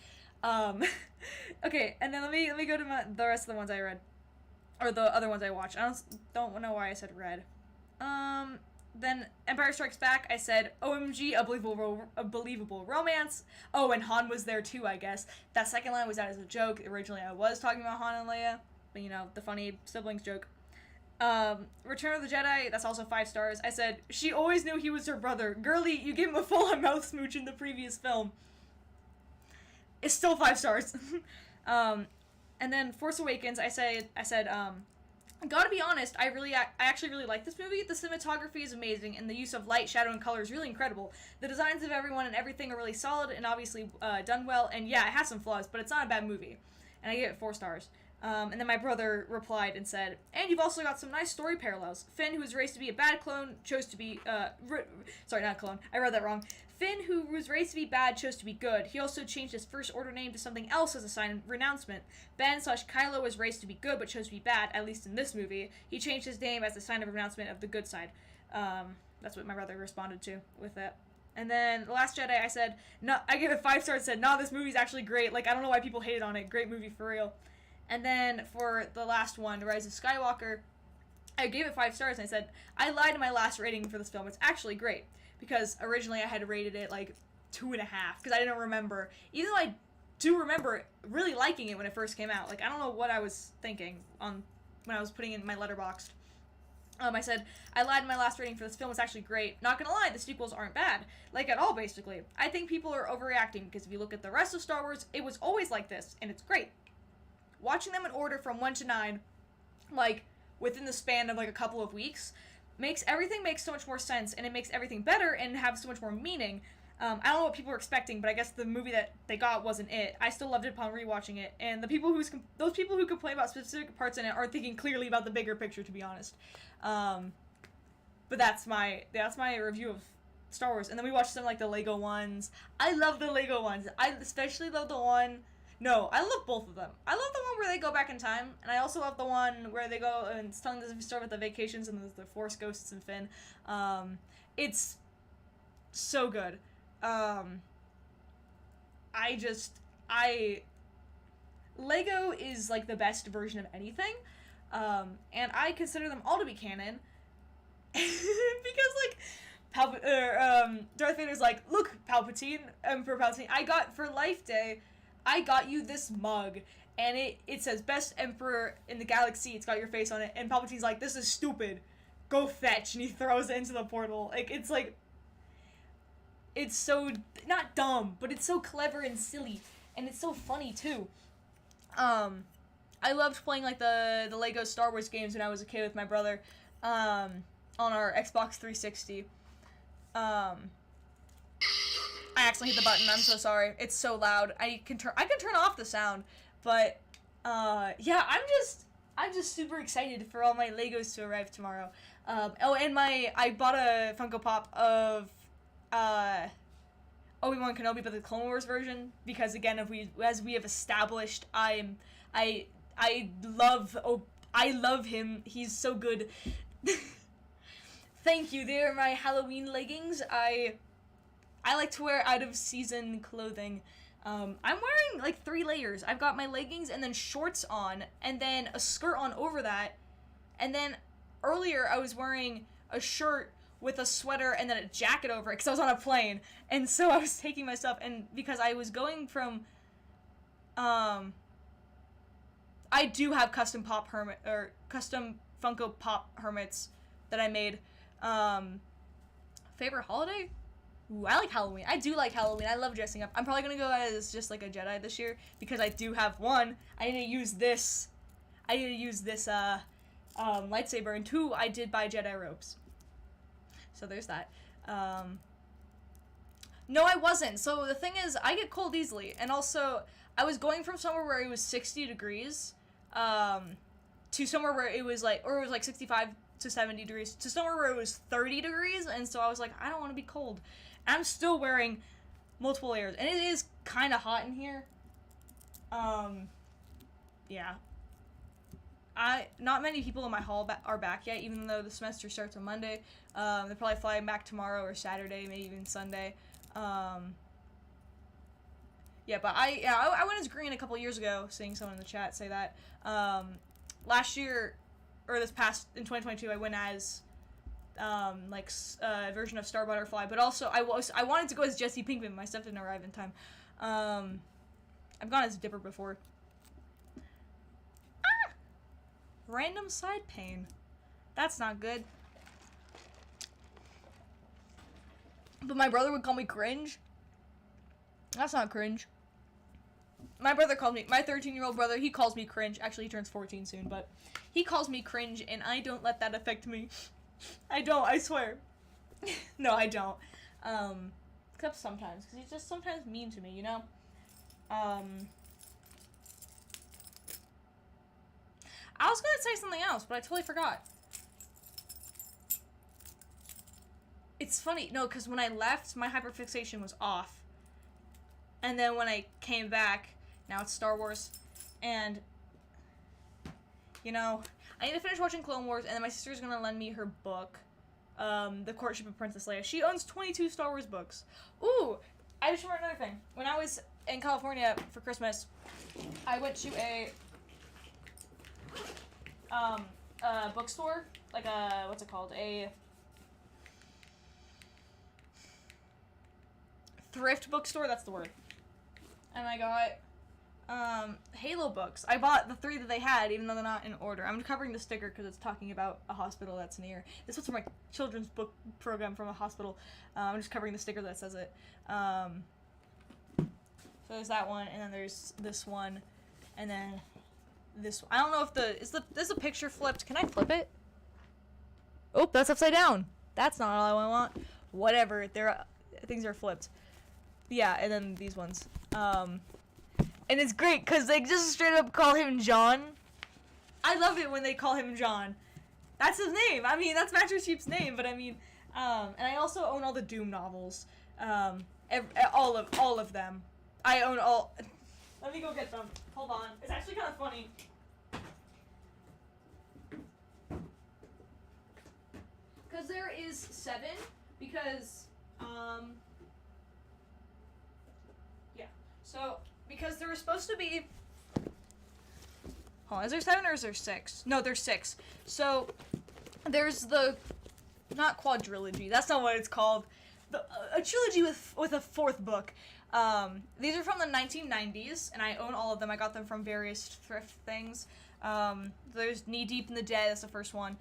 Okay, and then let me go to the rest of the ones I read, or the other ones I watched. I don't know why I said read. Then Empire Strikes Back, I said, OMG, a believable romance. Oh, and Han was there too, I guess. That second line was out as a joke. Originally, I was talking about Han and Leia, but you know, the funny siblings joke. Return of the Jedi, that's also 5 stars. I said, she always knew he was her brother. Girly, you gave him a full-on mouth smooch in the previous film. It's still 5 stars. And then Force Awakens, I said, gotta be honest, I actually really like this movie. The cinematography is amazing, and the use of light, shadow, and color is really incredible. The designs of everyone and everything are really solid and obviously done well, and yeah, it has some flaws, but it's not a bad movie. And I gave it 4 stars. And then my brother replied and said, and you've also got some nice story parallels. Finn, who was raised to be a bad clone, chose to be, sorry, not clone, I read that wrong. Finn, who was raised to be bad, chose to be good. He also changed his First Order name to something else as a sign of renouncement. Ben/Kylo was raised to be good, but chose to be bad, at least in this movie. He changed his name as a sign of renouncement of the good side. That's what my brother responded to with that. And then The Last Jedi, I said, no, I gave it 5 stars and said, nah, this movie's actually great. Like, I don't know why people hated on it. Great movie for real. And then for the last one, The Rise of Skywalker, I gave it 5 stars and I said, I lied in my last rating for this film. It's actually great. Because originally I had rated it like 2.5 because I didn't remember. Even though I do remember really liking it when it first came out. Like, I don't know what I was thinking when I was putting in my letterboxd. I said, I lied in my last rating for this film. It's actually great. Not gonna lie, the sequels aren't bad. Like, at all, basically. I think people are overreacting because if you look at the rest of Star Wars, it was always like this, and it's great. Watching them in order from 1 to 9, like, within the span of, like, a couple of weeks, makes everything make so much more sense, and it makes everything better and have so much more meaning. I don't know what people were expecting, but I guess the movie that they got wasn't it. I still loved it upon rewatching it, and those people who complain about specific parts in it aren't thinking clearly about the bigger picture, to be honest. But that's my review of Star Wars. And then we watched some like the Lego ones. I love the Lego ones. I especially love the one. No, I love both of them. I love the one where they go back in time, and I also love the one where they go and it's telling the story about the vacations and the Force ghosts and Finn. It's so good. Lego is like the best version of anything, and I consider them all to be canon, because like, Darth Vader's like, look, Palpatine, Emperor Palpatine, for Life Day, I got you this mug, and it says best emperor in the galaxy, it's got your face on it, and Palpatine's like, this is stupid, go fetch, and he throws it into the portal. Like, it's so, not dumb, but it's so clever and silly, and it's so funny, too. I loved playing, like, the Lego Star Wars games when I was a kid with my brother, on our Xbox 360. I accidentally hit the button, I'm so sorry. It's so loud. I can turn off the sound, but, yeah, I'm just super excited for all my Legos to arrive tomorrow. And I bought a Funko Pop of, Obi-Wan Kenobi, but the Clone Wars version, because again, as we have established, I love him. He's so good. Thank you. They're my Halloween leggings. I like to wear out of season clothing. I'm wearing like 3 layers. I've got my leggings and then shorts on, and then a skirt on over that, and then earlier I was wearing a shirt with a sweater and then a jacket over it because I was on a plane, and so I was taking my stuff, and because I was going from, I do have custom Funko Pop hermits that I made. Favorite holiday? Ooh, I like Halloween. I do like Halloween. I love dressing up. I'm probably gonna go as just like a Jedi this year because I do have one. I need to use this lightsaber, and 2, I did buy Jedi robes. So there's that. No, I wasn't. So the thing is, I get cold easily, and also I was going from somewhere where it was 60 degrees, to somewhere where it was like, 65 to 70 degrees, to somewhere where it was 30 degrees, and so I was like, I don't want to be cold. And I'm still wearing multiple layers, and it is kind of hot in here. Yeah. Not many people in my hall are back yet, even though the semester starts on Monday. They're probably flying back tomorrow or Saturday, maybe even Sunday. Yeah, but I went as green a couple years ago, seeing someone in the chat say that. Last year, or this past, in 2022, I went as, like, a version of Star Butterfly, but also I wanted to go as Jesse Pinkman. My stuff didn't arrive in time. I've gone as Dipper before. Ah! Random side pain. That's not good. But my brother would call me cringe. That's not cringe. My brother called me, my 13-year-old brother, he calls me cringe. Actually, he turns 14 soon, but he calls me cringe, and I don't let that affect me. I don't, I swear. No, I don't. Except sometimes, because he's just sometimes mean to me, you know? I was gonna say something else, but I totally forgot. It's funny, no, because when I left, my hyperfixation was off. And then when I came back, now it's Star Wars, and, you know, I need to finish watching Clone Wars, and then my sister's gonna lend me her book, The Courtship of Princess Leia. She owns 22 Star Wars books. Ooh, I just remembered another thing. When I was in California for Christmas, I went to a bookstore, like a, what's it called, a thrift bookstore, that's the word. And I got Halo books. I bought the 3 that they had, even though they're not in order. I'm covering the sticker because it's talking about a hospital that's near. This was from my children's book program from a hospital. I'm just covering the sticker that says it. So there's that one, and then there's this one, and then this one. I don't know if is the picture flipped. Can I flip it? Oh, that's upside down. That's not all I want. Whatever. Things are flipped. Yeah, and then these ones. And it's great because they just straight up call him John. I love it when they call him John. That's his name. I mean, that's Master Chief's name, but I mean, and I also own all the Doom novels. All of them. I own all. Let me go get them. Hold on. It's actually kind of funny. Because there is 7, because, yeah. So, because there was supposed to be, hold on, is there 7 or is there 6? No, there's 6. So, there's the, not quadrilogy, that's not what it's called, a trilogy with a 4th book. These are from the 1990s, and I own all of them. I got them from various thrift things. There's Knee Deep in the Dead, that's the first one.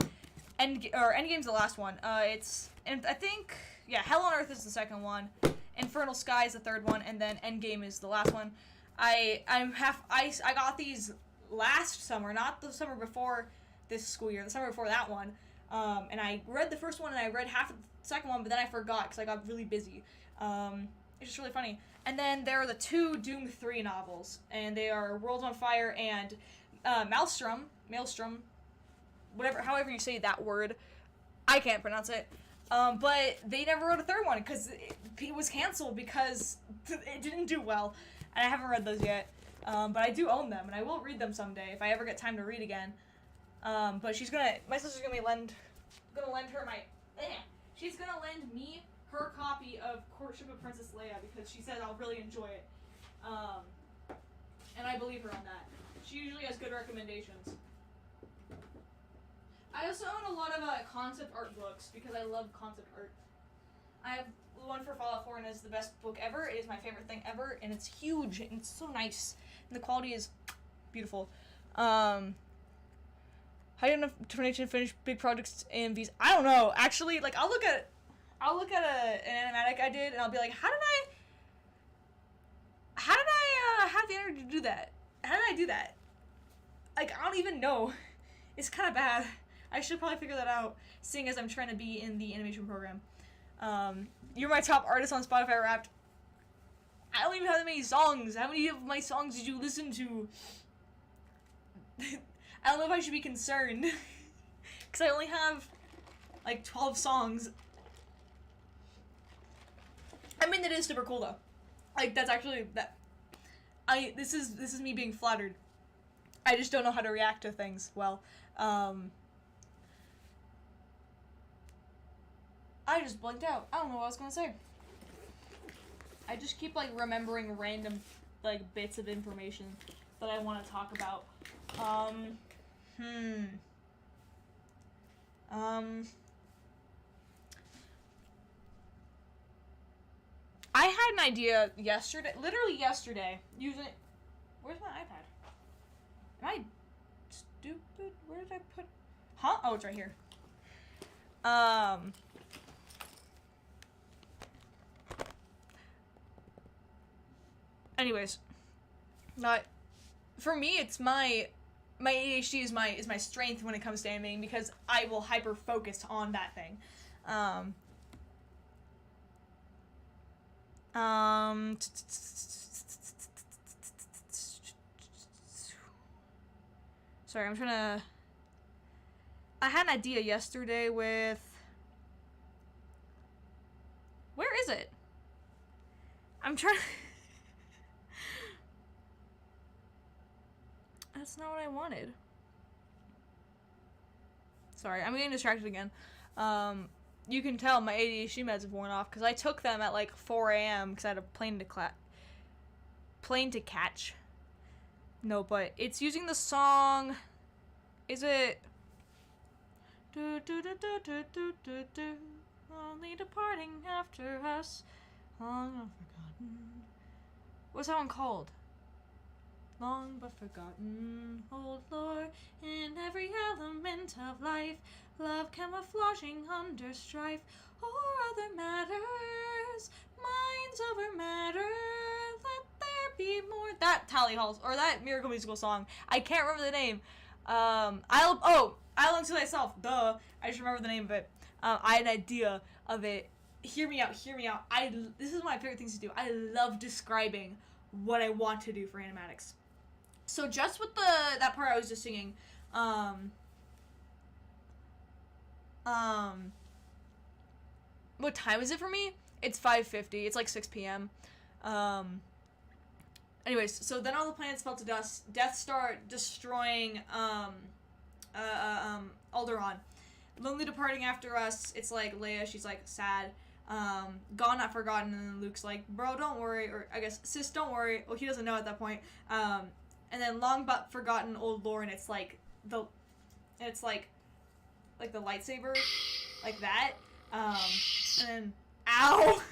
Endgame's the last one. And I think, yeah, Hell on Earth is the second one. Infernal Sky is the third one, and then Endgame is the last one. I got these last summer, not the summer before this school year, the summer before that one. And I read the first one, and I read half of the second one, but then I forgot because I got really busy. It's just really funny. And then there are the 2 Doom 3 novels, and they are Worlds on Fire and Maelstrom, however you say that word. I can't pronounce it. But they never wrote a 3rd one because it was canceled because it didn't do well. And I haven't read those yet. But I do own them, and I will read them someday if I ever get time to read again. But my sister's gonna lend me her copy of Courtship of Princess Leia because she said I'll really enjoy it. And I believe her on that. She usually has good recommendations. I also own a lot of concept art books because I love concept art. I have one for Fallout 4 and it's the best book ever. It is my favorite thing ever, and it's huge and it's so nice, and the quality is beautiful. How do you enough determination to finish big projects AMVs? I don't know. Actually, like I'll look at an animatic I did, and I'll be like, how did I have the energy to do that? How did I do that? Like, I don't even know. It's kind of bad. I should probably figure that out, seeing as I'm trying to be in the animation program. You're my top artist on Spotify Wrapped. I don't even have that many songs. How many of my songs did you listen to? I don't know if I should be concerned. Because I only have, like, 12 songs. I mean, that is super cool, though. Like, that's actually, this is me being flattered. I just don't know how to react to things well. I just blanked out. I don't know what I was gonna say. I just keep, like, remembering random like bits of information that I want to talk about. I had an idea yesterday, literally yesterday, using... Where's my iPad? Am I stupid? Where did I put... Huh? Oh, it's right here. Anyways. Not... For me, it's my ADHD is my strength when it comes to animating, because I will hyper-focus on that thing. Sorry, I'm trying to... I had an idea yesterday with... Where is it? I'm trying... That's not what I wanted. Sorry, I'm getting distracted again. You can tell my ADHD meds have worn off because I took them at like 4 a.m. because I had a plane to catch. No, but it's using the song. Is it? Do do do do do do do do. Only departing after us, long but forgotten. What's that one called? Long but forgotten, old lore in every element of life, love camouflaging under strife, or other matters, minds over matter, let there be more. That Tally Halls, or that Miracle Musical song. I can't remember the name. I'll Unto Thyself, duh. I just remember the name of it. I had an idea of it. Hear me out. This is one of my favorite things to do. I love describing what I want to do for animatics. So just with that part I was just singing, what time is it for me? It's 5:50. It's like 6 p.m. Anyways, so then all the planets fell to dust. Death start destroying Alderaan. Lonely departing after us. It's like Leia. She's like sad. Gone not forgotten. And then Luke's like, bro, don't worry. Or I guess sis, don't worry. Well, he doesn't know at that point. And then long but forgotten old lore, and it's like the lightsaber, like that. And then ow.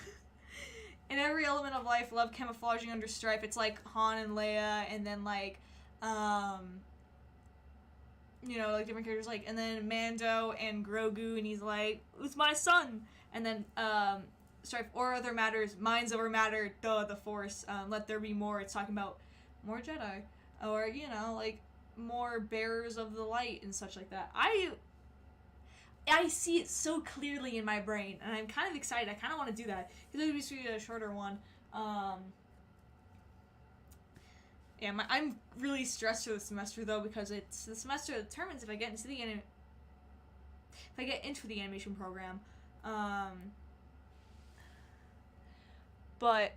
In every element of life, love camouflaging under strife. It's like Han and Leia, and then like like different characters, like, and then Mando and Grogu, and he's like, it's my son. And then strife or other matters, minds over matter, the Force, let there be more. It's talking about more Jedi. Or, like, more bearers of the light and such like that. I see it so clearly in my brain, and I'm kind of excited. I kind of want to do that, because it would be a shorter one. I'm really stressed for the semester, though, because it's the semester that determines if I get into the animation program. But,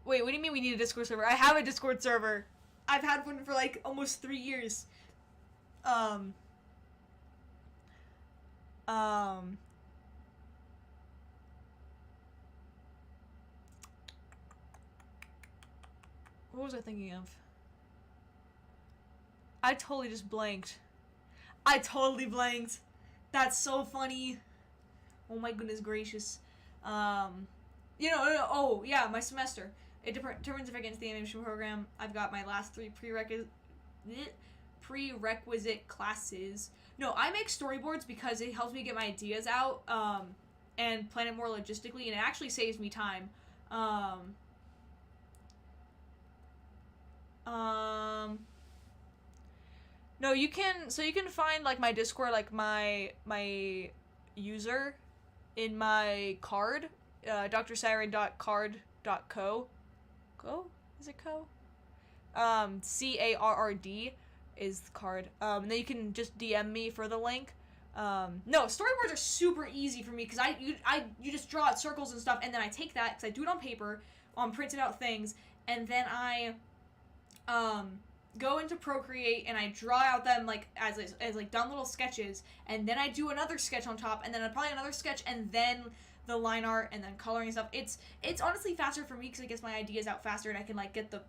wait, what do you mean we need a Discord server? I have a Discord server. I've had one for like almost 3 years. What was I thinking of? I totally just blanked. That's so funny. Oh my goodness gracious. Oh yeah, my semester. It determines if I get into the animation program. I've got my last 3 prerequisite classes. No, I make storyboards because it helps me get my ideas out, and plan it more logistically, and it actually saves me time. No, you can find, like, my Discord, like, my user in my card, drsiren.card.co. Is it co? CARRD is the card. And then you can just DM me for the link. No, storyboards are super easy for me, because you just draw out circles and stuff, and then I take that, because I do it on paper, on printed out things, and then I go into Procreate, and I draw out them, like, as like done little sketches, and then I do another sketch on top, and then probably another sketch, and then the line art, and then coloring and stuff. It's honestly faster for me, because it gets my ideas out faster, and I can, like, get the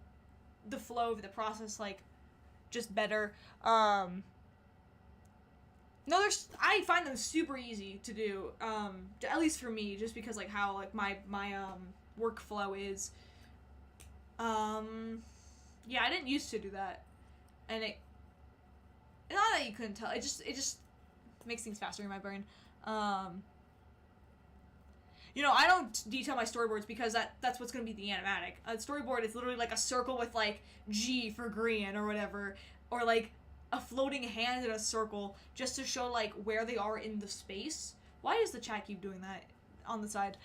the flow of the process, like, just better. No, I find them super easy to do, at least for me, just because, like, how, like, my workflow is. Yeah, I didn't used to do that, and not that you couldn't tell, it just makes things faster in my brain. You know, I don't detail my storyboards because that's what's gonna be the animatic. A storyboard is literally like a circle with, like, G for green or whatever, or, like, a floating hand in a circle just to show, like, where they are in the space. Why does the chat keep doing that on the side?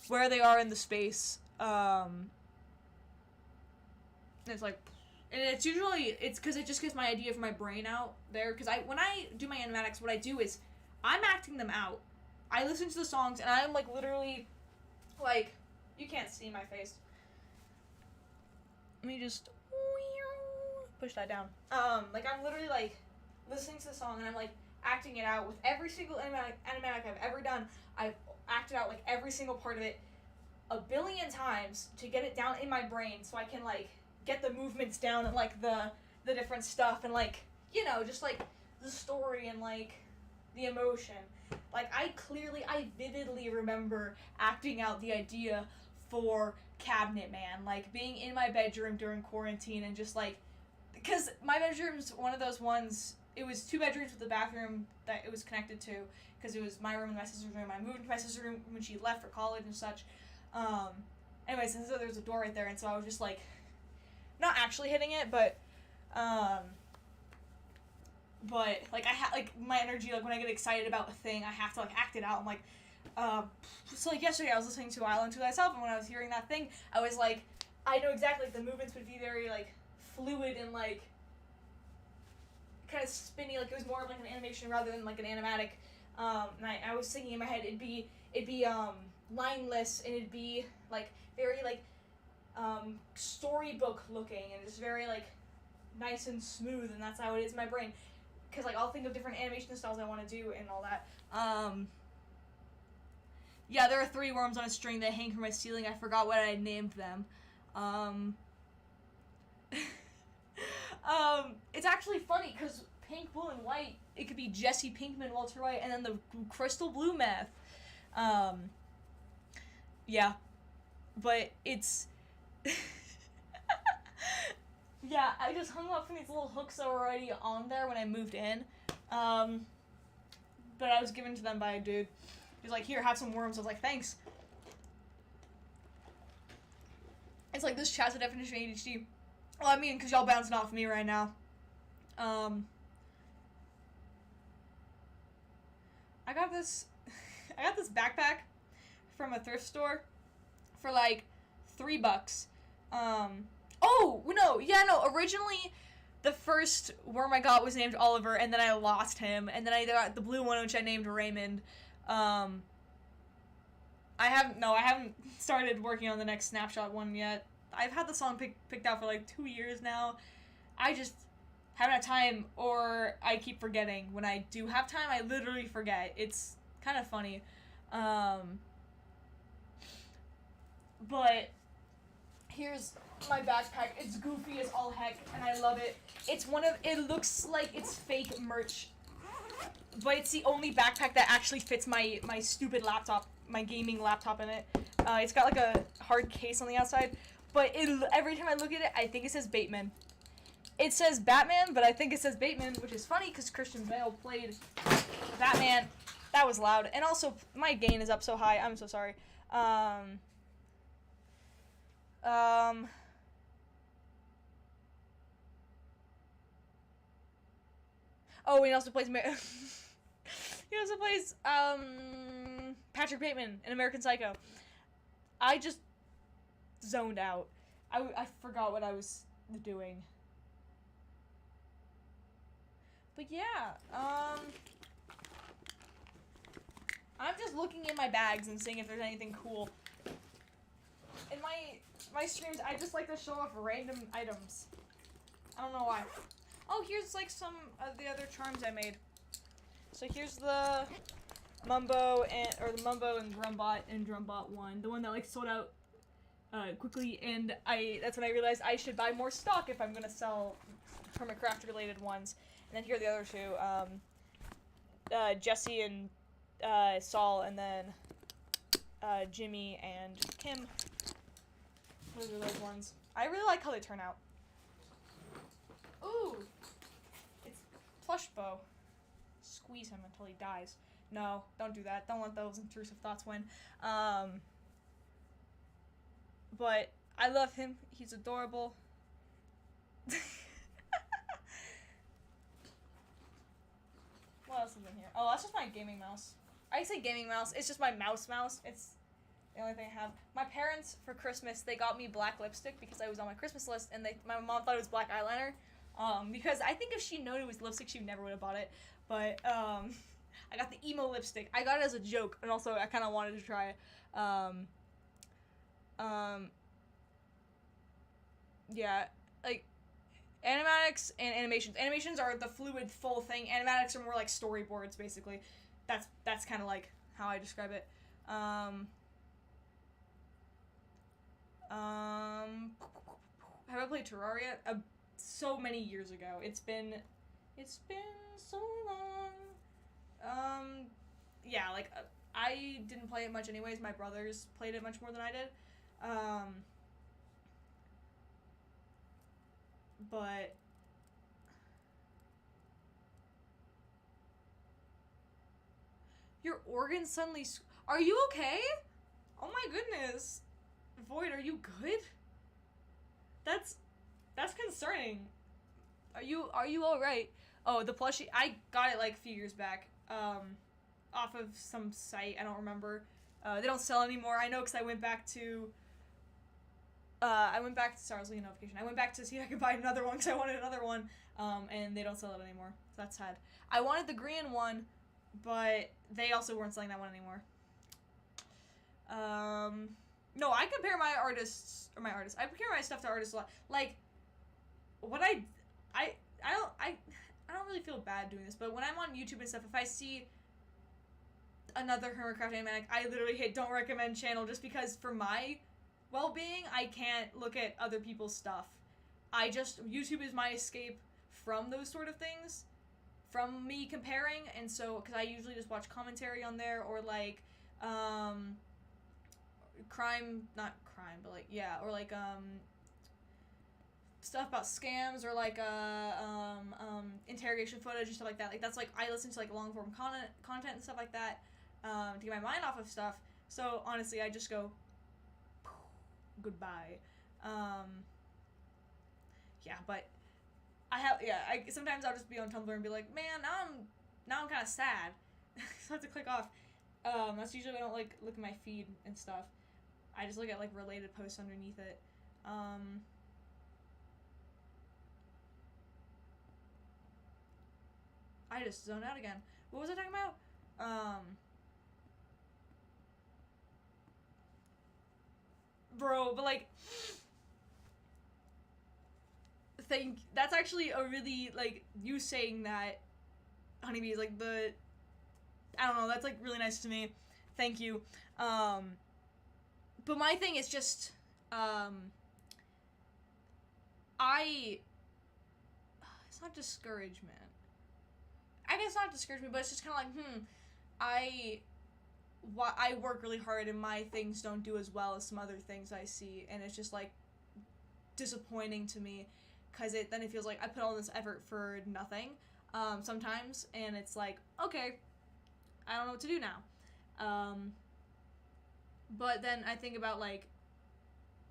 Where they are in the space. It's like, and it's usually, it's because it just gets my idea of my brain out there. Because when I do my animatics, what I do is I'm acting them out. I listen to the songs and I'm, like, literally, like, you can't see my face. Let me just push that down. Like, I'm literally, like, listening to the song and I'm, like, acting it out with every single animatic I've ever done. I've acted out, like, every single part of it a billion times to get it down in my brain so I can, like, get the movements down and, like, the different stuff and, like, you know, just, like, the story and, like, the emotion. Like, I vividly remember acting out the idea for Cabinet Man, like, being in my bedroom during quarantine and just, like, because my bedroom's one of those ones, it was 2 bedrooms with a bathroom that it was connected to, because it was my room and my sister's room. I moved into my sister's room when she left for college and such. Anyways, and so there was a door right there, and so I was just, like, not actually hitting it, but, like, my energy, like, when I get excited about a thing, I have to, like, act it out. I'm like, so, like, yesterday I was listening to Island to Thyself, and when I was hearing that thing, I was, like, I know exactly, like, the movements would be very, like, fluid and, like, kind of spinny, like, it was more of, like, an animation rather than, like, an animatic, and I was thinking in my head, it'd be, lineless, and it'd be, like, very, like, storybook looking, and just very, like, nice and smooth, and that's how it is in my brain, because, like, I'll think of different animation styles I want to do and all that. Yeah, there are 3 worms on a string that hang from my ceiling. I forgot what I named them. It's actually funny, because pink, blue, and white, it could be Jesse Pinkman, Walter White, and then the crystal blue meth. Yeah. But it's... Yeah, I just hung up from these little hooks that were already on there when I moved in. But I was given to them by a dude. He was like, here, have some worms. I was like, thanks. It's like, this chat's a definition of ADHD. Well, I mean, because y'all bouncing off me right now. I got this backpack from a thrift store for, like, $3. Originally, the first worm I got was named Oliver, and then I lost him, and then I got the blue one, which I named Raymond. I haven't started working on the next snapshot one yet. I've had the song picked out for, like, 2 years now. I just haven't had time, or I keep forgetting. When I do have time, I literally forget. It's kind of funny. But here's my backpack. It's goofy as all heck, and I love it. It looks like it's fake merch, but it's the only backpack that actually fits my stupid laptop, my gaming laptop in it. It's got, like, a hard case on the outside, but every time I look at it, I think it says Bateman. It says Batman, but I think it says Bateman, which is funny because Christian Bale played Batman. That was loud. And also, my gain is up so high. I'm so sorry. Oh, he also plays Patrick Bateman in American Psycho. I just zoned out. I forgot what I was doing. But yeah, I'm just looking in my bags and seeing if there's anything cool. In my streams, I just like to show off random items. I don't know why. Oh, here's, like, some of the other charms I made. So here's the Mumbo and Drumbot and Drumbot one, the one that, like, sold out quickly, and that's when I realized I should buy more stock if I'm gonna sell Hermitcraft related ones. And then here are the other two, Jesse and Saul, and then Jimmy and Kim. Those are those ones. I really like how they turn out. Ooh! It's plush bow. Squeeze him until he dies. No, don't do that. Don't let those intrusive thoughts win. But I love him. He's adorable. What else is in here? Oh, that's just my gaming mouse. I say gaming mouse. It's just my mouse. It's the only thing I have. My parents, for Christmas, they got me black lipstick because I was on my Christmas list, and my mom thought it was black eyeliner. Because I think if she'd known it was lipstick, she never would have bought it. But, I got the emo lipstick. I got it as a joke, and also I kind of wanted to try it. Yeah, like, animatics and animations. Animations are the fluid, full thing. Animatics are more like storyboards, basically. That's kind of like how I describe it. Have I played Terraria? So many years ago. It's been so long. Yeah, like, I didn't play it much anyways. My brothers played it much more than I did. But your organs suddenly are you okay? Oh my goodness. Void, are you good? That's concerning. Are you all right? Oh, the plushie, I got it like a few years back. Off of some site, I don't remember. They don't sell anymore. I know because I went back to sorry, I was looking at notification. I went back to see if I could buy another one because I wanted another one, and they don't sell it anymore. So that's sad. I wanted the green one, but they also weren't selling that one anymore. No, I compare my I compare my stuff to artists a lot. Like, what I don't really feel bad doing this, but when I'm on YouTube and stuff, if I see another Hermitcraft animatic, I literally hit don't recommend channel just because for my well-being, I can't look at other people's stuff. YouTube is my escape from those sort of things, from me comparing, and so, because I usually just watch commentary on there, or like, stuff about scams, or like, interrogation footage and stuff like that. Like, that's like, I listen to like long-form content and stuff like that, to get my mind off of stuff. So, honestly, I just go, goodbye. Yeah, but sometimes I'll just be on Tumblr and be like, man, now I'm kind of sad. So I have to click off. That's usually when I don't like look at my feed and stuff. I just look at like related posts underneath it. I just zoned out again. What was I talking about? Bro, but like, that's actually a really, like, you saying that, Honeybee, is like I don't know, that's like really nice to me. Thank you. But my thing is just, it's not discouragement. I guess not discouragement, but it's just kind of like, I work really hard and my things don't do as well as some other things I see, and it's just like disappointing to me because then it feels like I put all this effort for nothing sometimes, and it's like, okay, I don't know what to do now. But then I think about like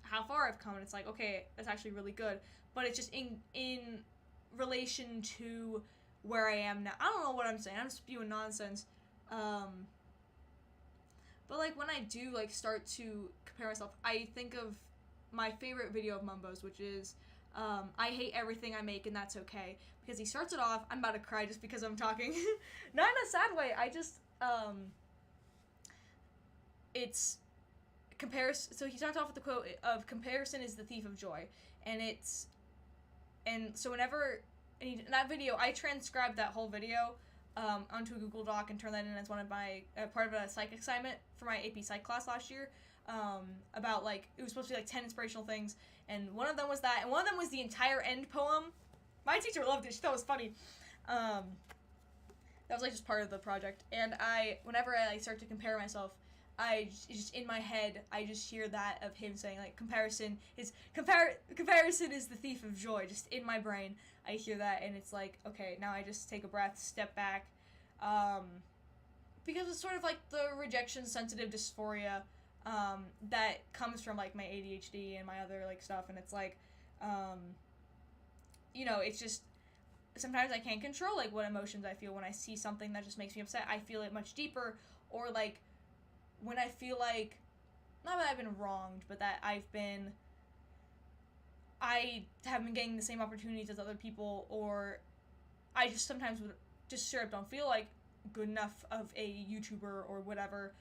how far I've come, and it's like, okay, that's actually really good, but it's just in relation to where I am now. I don't know what I'm saying. I'm spewing nonsense. But like when I do like start to compare myself, I think of my favorite video of Mumbo's, which is I hate everything I make and that's okay. Because he starts it off, I'm about to cry just because I'm talking. Not in a sad way, I just it's comparison. So he starts off with the quote of comparison is the thief of joy. And so whenever in that video, I transcribed that whole video onto a Google Doc and turn that in as one of my part of a psych assignment for my AP Psych class last year. About like it was supposed to be like 10 inspirational things, and one of them was that, and one of them was the entire end poem. My teacher loved it. She thought it was funny. That was like just part of the project. And whenever I start to compare myself, just in my head, I just hear that of him saying like comparison is the thief of joy. Just in my brain, I hear that, and it's like, okay, now I just take a breath, step back, because it's sort of like the rejection sensitive dysphoria that comes from like my ADHD and my other like stuff, and it's like, it's just sometimes I can't control like what emotions I feel when I see something that just makes me upset. I feel it much deeper, or like when I feel like, not that I've been wronged, but that I haven't been getting the same opportunities as other people, or I just sometimes would just straight up don't feel like good enough of a YouTuber or whatever,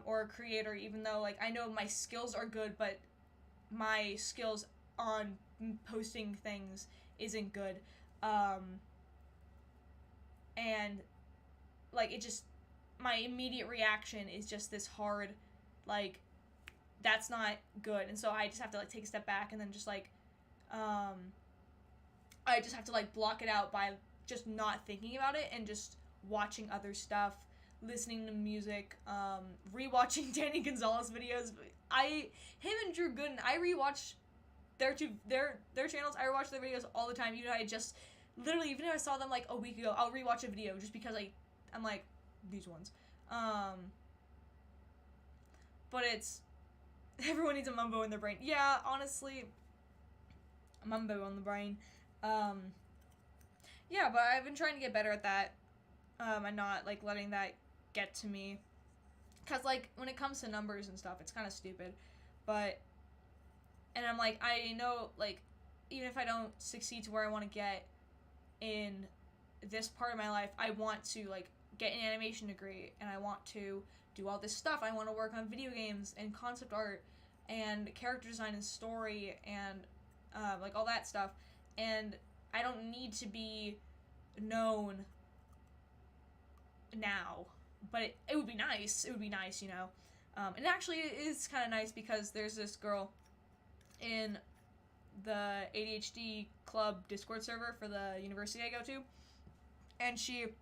or a creator, even though like I know my skills are good, but my skills on posting things isn't good, and like it just, my immediate reaction is just this hard, like, that's not good, and so I just have to like take a step back, and then just like I just have to like block it out by just not thinking about it and just watching other stuff, listening to music, rewatching Danny Gonzalez videos. Him and Drew Gooden, I rewatch their channels. I rewatch their videos all the time. Even if I just literally, even if I saw them like a week ago, I'll rewatch a video just because I'm like, these ones. But it's, everyone needs a mumbo in their brain. Yeah, honestly, a mumbo on the brain. Yeah, but I've been trying to get better at that, and not like letting that get to me, cause like when it comes to numbers and stuff, it's kind of stupid, but, and I'm like, I know like even if I don't succeed to where I want to get in this part of my life, I want to like get an animation degree, and I want to do all this stuff. I want to work on video games and concept art and character design and story and like all that stuff, and I don't need to be known now, but it would be nice. It would be nice, and actually it is kind of nice because there's this girl in the ADHD club Discord server for the university I go to, and she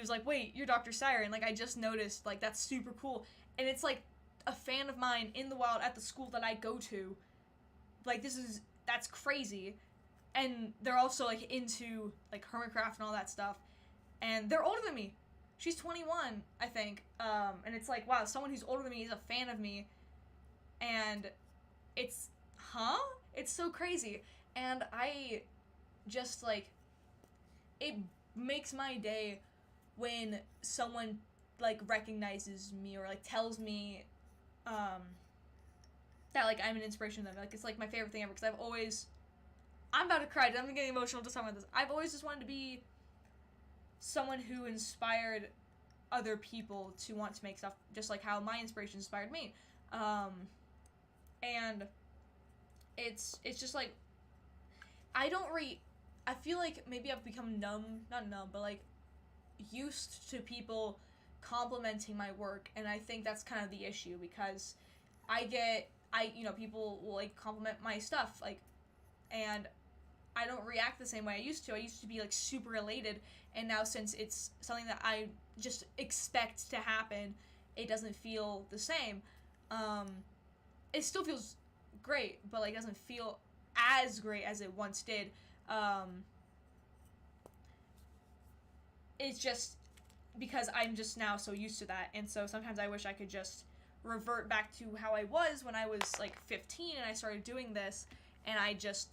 was like, wait, you're Dr. Siren, like I just noticed, like that's super cool, and it's like a fan of mine in the wild at the school that I go to, like that's crazy, and they're also like into like Hermitcraft and all that stuff, and they're older than me. She's 21, I think, and it's like, wow, someone who's older than me is a fan of me, and it's so crazy, and I just like, it makes my day when someone like recognizes me or like tells me that like I'm an inspiration to them. Like it's like my favorite thing ever, because I'm about to cry. I'm getting emotional just talking about this. I've always just wanted to be someone who inspired other people to want to make stuff, just like how my inspiration inspired me. And it's just like, I feel like maybe I've become not numb, but like used to people complimenting my work, and I think that's kind of the issue, because people will like compliment my stuff, like, and I don't react the same way I used to. I used to be like super elated, and now since it's something that I just expect to happen, it doesn't feel the same. It still feels great, but like doesn't feel as great as it once did. It's just because I'm just now so used to that, and so sometimes I wish I could just revert back to how I was when I was like 15 and I started doing this, and I just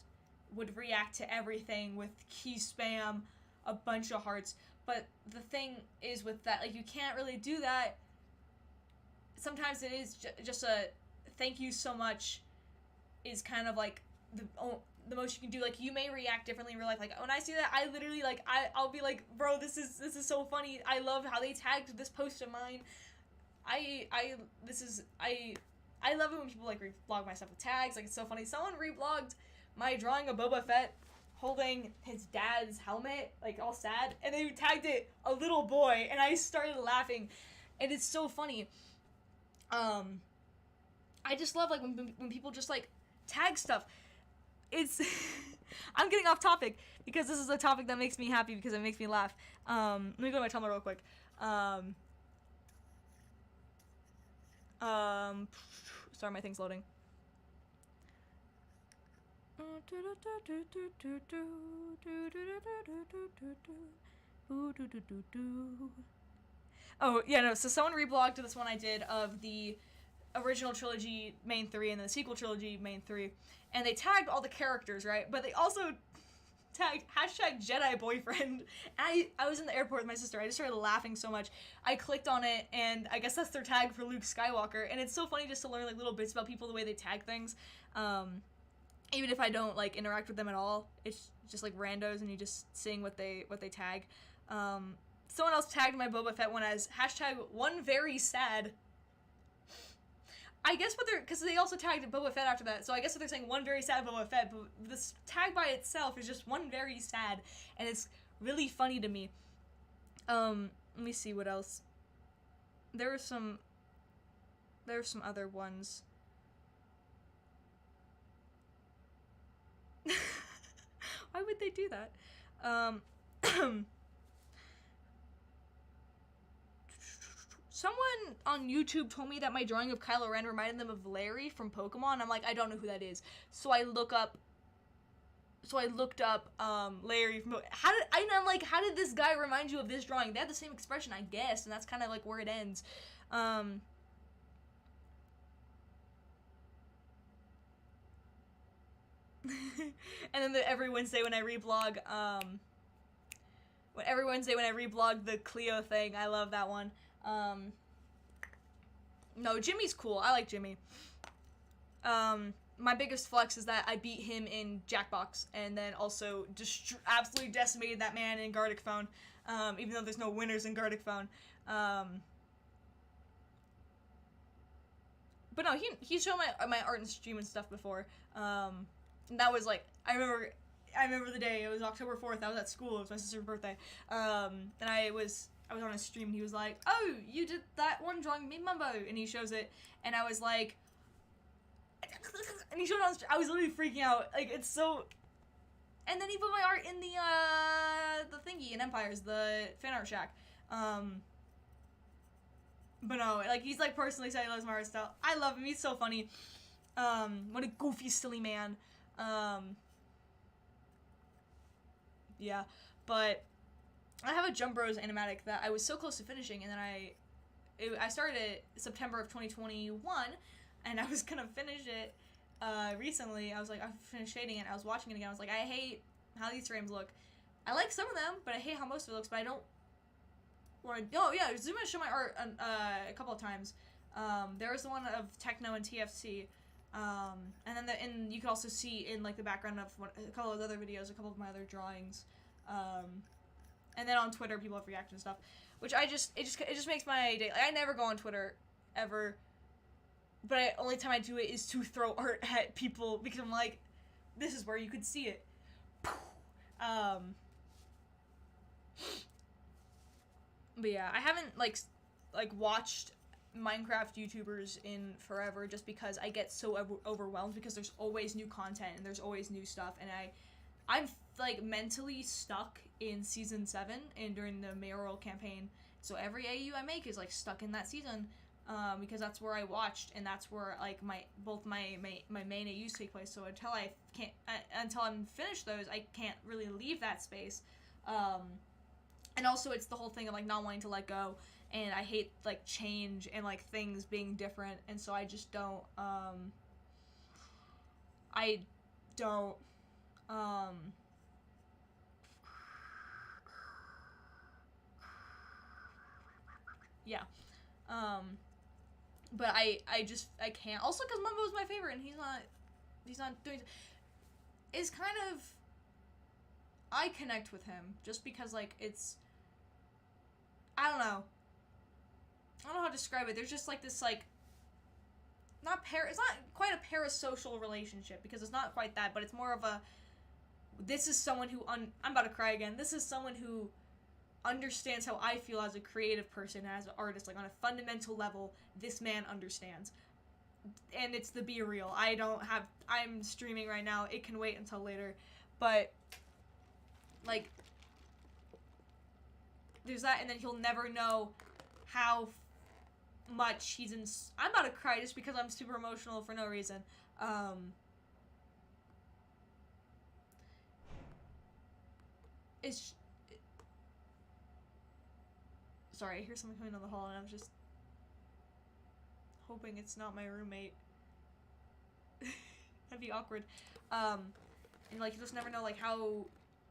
would react to everything with key spam, a bunch of hearts. But the thing is with that, like, you can't really do that. Sometimes it is just a thank you so much is kind of like the most you can do. Like, you may react differently in real life. Like, when I see that, I literally, like, I'll be like, bro, this is so funny. I love how they tagged this post of mine. I love it when people like reblog my stuff with tags. Like, it's so funny. Someone reblogged my drawing of Boba Fett holding his dad's helmet, like all sad, and they tagged it a little boy, and I started laughing, and it's so funny. I just love like when people just like tag stuff. It's I'm getting off topic because this is a topic that makes me happy because it makes me laugh. Let me go to my Tumblr real quick. Sorry, my thing's loading. Oh, yeah, no, so someone reblogged this one I did of the original trilogy main 3 and the sequel trilogy main 3, and they tagged all the characters, right? But they also tagged #Jedi boyfriend. I was in the airport with my sister. I just started laughing so much. I clicked on it, and I guess that's their tag for Luke Skywalker, and it's so funny just to learn like little bits about people, the way they tag things. Even if I don't like interact with them at all, it's just like randos, and you just seeing what they tag. Someone else tagged my Boba Fett one as #OneVerySad. I guess what they're, because they also tagged Boba Fett after that, so I guess what they're saying, one very sad Boba Fett, but this tag by itself is just one very sad, and it's really funny to me. Let me see what else. There's some other ones. Why would they do that? Someone on YouTube told me that my drawing of Kylo Ren reminded them of Larry from Pokemon. I'm like, I don't know who that is. So I looked up Larry from I'm like, how did this guy remind you of this drawing? They had the same expression, I guess, and that's kind of like where it ends. And then every Wednesday when I reblog the Cleo thing, I love that one. No, Jimmy's cool. I like Jimmy. My biggest flex is that I beat him in Jackbox, and then also just absolutely decimated that man in Gartic Phone, even though there's no winners in Gartic Phone. But no, he's shown my art and stream and stuff before. And that was like, I remember the day, it was October 4th, I was at school, it was my sister's birthday, and I was on a stream, and he was like, oh, you did that one drawing me Mumbo, and he shows it, and I was like, and he showed it on stream, I was literally freaking out, like, it's so, and then he put my art in the thingy in Empires, the fan art shack, but no, like, he's, like, personally said he loves my art style. I love him, he's so funny. What a goofy, silly man. Yeah, but I have a Jump Bros animatic that I was so close to finishing, and then I started it September of 2021, and I was gonna finish it recently. I was like, I finished shading it, and I was watching it again. I was like, I hate how these frames look. I like some of them, but I hate how most of it looks, but I don't want to... Oh, yeah, Zoom and show my art a couple of times. There was the one of Techno and TFC, and then and you can also see in like the background of a couple of other videos, a couple of my other drawings, and then on Twitter people have reacted and stuff, which it just makes my day. Like, I never go on Twitter ever, but only time I do it is to throw art at people because I'm like, this is where you could see it. But yeah, I haven't like watched Minecraft YouTubers in forever just because I get so overwhelmed because there's always new content and there's always new stuff, and I'm like mentally stuck in season 7 and during the mayoral campaign, so every AU I make is like stuck in that season, because that's where I watched and that's where like both my main AUs take place. So until I'm finished those, I can't really leave that space, and also it's the whole thing of like not wanting to let go. And I hate, like, change and, like, things being different. And so I just don't, yeah. But I can't. Also, because Mumbo's my favorite, and he's not doing... It's kind of... I connect with him, just because, like, it's... I don't know how to describe it. There's just like this like it's not quite a parasocial relationship because it's not quite that, but it's more of a this is someone who, I'm about to cry again, this is someone who understands how I feel as a creative person, as an artist, like on a fundamental level, this man understands. And it's the Be Real. I'm streaming right now, it can wait until later, but, like, there's that, and then he'll never know how much he's in, I'm about to cry just because I'm super emotional for no reason, sorry, I hear someone coming down the hall, and I'm just hoping it's not my roommate. That'd be awkward. And, like, you just never know, like, how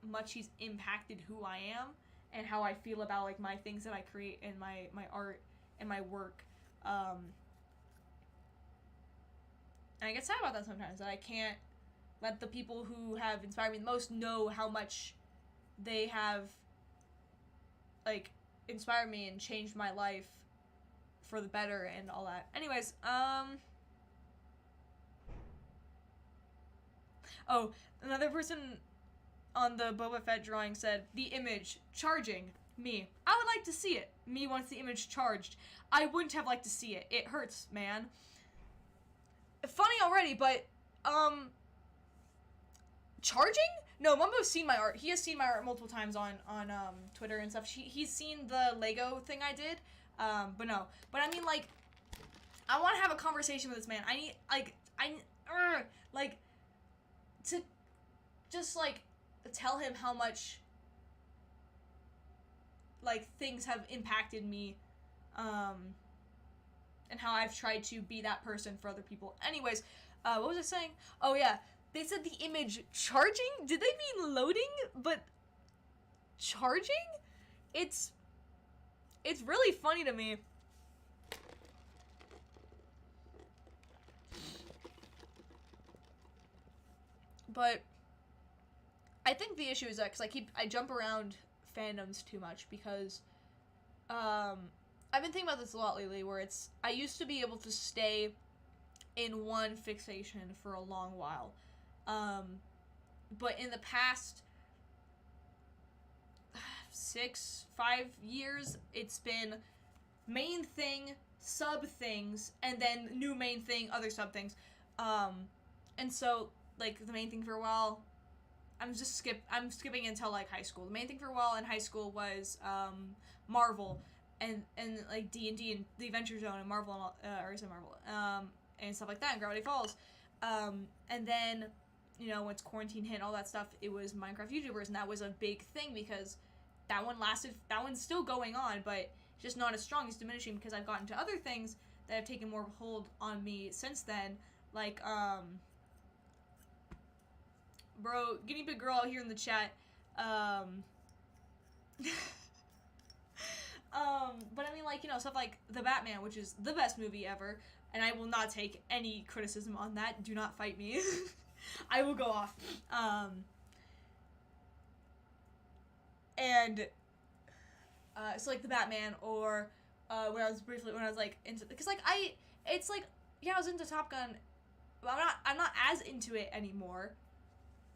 much he's impacted who I am, and how I feel about, like, my things that I create, and my art, and my work. And I get sad about that sometimes, that I can't let the people who have inspired me the most know how much they have, like, inspired me and changed my life for the better and all that. Anyways, oh, another person on the Boba Fett drawing said, the image, charging, me. I would like to see it. Me wants the image charged. I wouldn't have liked to see it. It hurts, man. Funny already, but, charging? No, Mumbo's seen my art. He has seen my art multiple times on Twitter and stuff. He's seen the Lego thing I did, but no. But I mean, like, I want to have a conversation with this man. I need, like, to just, like, tell him how much, like, things have impacted me, and how I've tried to be that person for other people. Anyways, what was I saying? Oh, yeah. They said the image charging? Did they mean loading? But charging? It's really funny to me. But I think the issue is that because I jump around fandoms too much because I've been thinking about this a lot lately, where I used to be able to stay in one fixation for a long while. But in the past 5 years, it's been main thing, sub things, and then new main thing, other sub things. And so, like, the main thing for a while, I'm skipping until, like, high school. The main thing for a while in high school was, Marvel, and like, D&D, and the Adventure Zone, and Marvel, and all, or is it Marvel, and stuff like that, and Gravity Falls. And then, you know, once quarantine hit, all that stuff, it was Minecraft YouTubers, and that was a big thing, because that one's still going on, but just not as strong, it's diminishing, because I've gotten to other things that have taken more hold on me since then, like, bro, Guinea Pig Girl here in the chat, but I mean, like, you know, stuff like The Batman, which is the best movie ever, and I will not take any criticism on that, do not fight me. I will go off. And so, like, The Batman, or when I was like into, because, like, it's like, yeah, I was into Top Gun, but I'm not as into it anymore.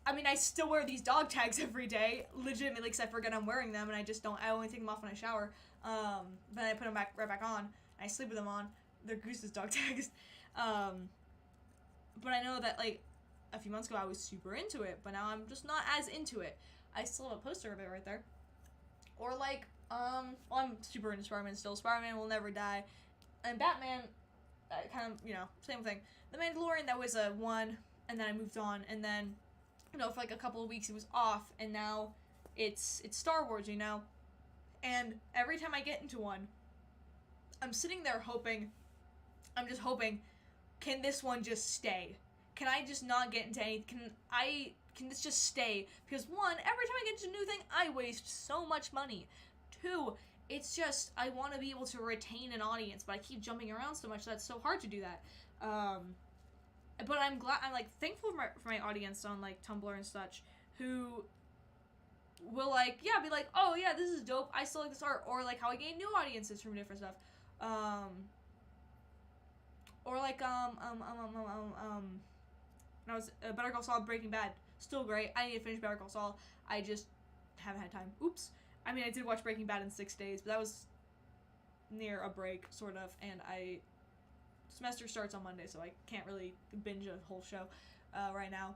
I mean, I still wear these dog tags every day, legitimately, because I forget I'm wearing them, and I only take them off when I shower. Then I put them right back on, and I sleep with them on. They're Goose's dog tags. But I know that, like, a few months ago I was super into it, but now I'm just not as into it. I still have a poster of it right there. Or, like, well, I'm super into Spider-Man still. Spider-Man will never die. And Batman, kind of, you know, same thing. The Mandalorian, that was a 1, and then I moved on, and then, you know, for like a couple of weeks it was off, and now it's Star Wars, you know? And every time I get into one, I'm sitting there hoping, can this one just stay? Can I just not get into any, can this just stay? Because 1, every time I get into a new thing, I waste so much money. 2, it's just, I want to be able to retain an audience, but I keep jumping around so much that it's so hard to do that. But I'm like, thankful for my audience on, like, Tumblr and such, who will, like, yeah, be like, oh, yeah, this is dope, I still like this art, or, like, how I gain new audiences from different stuff, or, like, when I was, Better Call Saul, Breaking Bad, Still great. I need to finish Better Call Saul. I just haven't had time. Oops. I mean, I did watch Breaking Bad in 6 days, but that was near a break, sort of, and semester starts on Monday, so I can't really binge a whole show right now.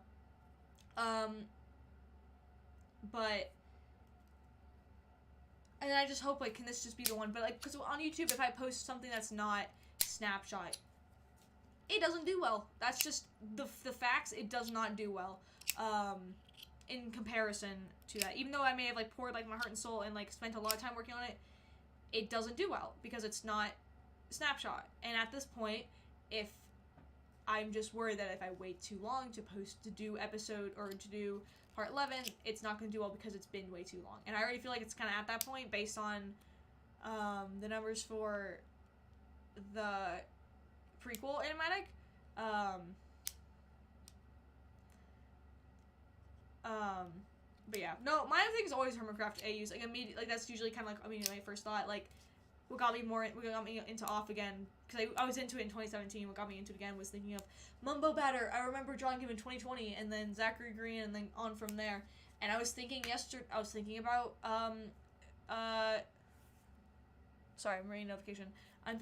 But, and I just hope, like, can this just be the one? But, like, because on YouTube, if I post something that's not Snapshot, it doesn't do well. That's just the facts. It does not do well, in comparison to that. Even though I may have, like, poured, like, my heart and soul and, like, spent a lot of time working on it, it doesn't do well because it's not Snapshot. And at this point, if I'm just worried that if I wait too long to do episode or to do part 11, it's not going to do well because it's been way too long. And I already feel like it's kind of at that point based on the numbers for the prequel animatic. But yeah, no, my thing is always Hermitcraft AUs. Like immediately, like that's usually kind of like my first thought. Like what got me into off again, because I was into it in 2017. What got me into it again was thinking of Mumbo Batter. I remember drawing him in 2020, and then Zachary Green, and then on from there. And I was thinking about sorry, I'm reading a notification. On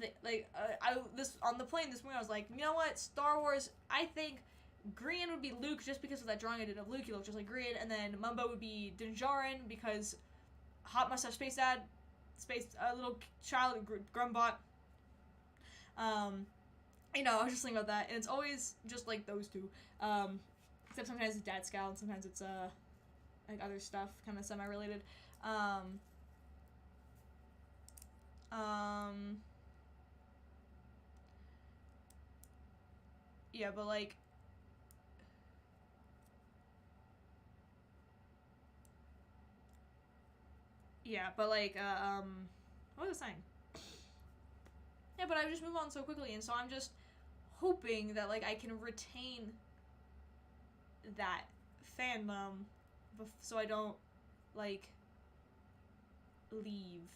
the plane this morning, I was like, you know what, Star Wars, I think Green would be Luke just because of that drawing I did of Luke. He looked just like Green, and then Mumbo would be Din Djarin because Hot Mustache Space Dad, little child Grumbot. You know, I was just thinking about that, and it's always just like those two. Except sometimes it's Dad Scout, and sometimes it's like other stuff, kind of semi-related. Yeah, but like. Yeah, but like, what was I saying? Yeah, but I just move on so quickly, and so I'm just hoping that, like, I can retain that fandom so I don't, like, leave.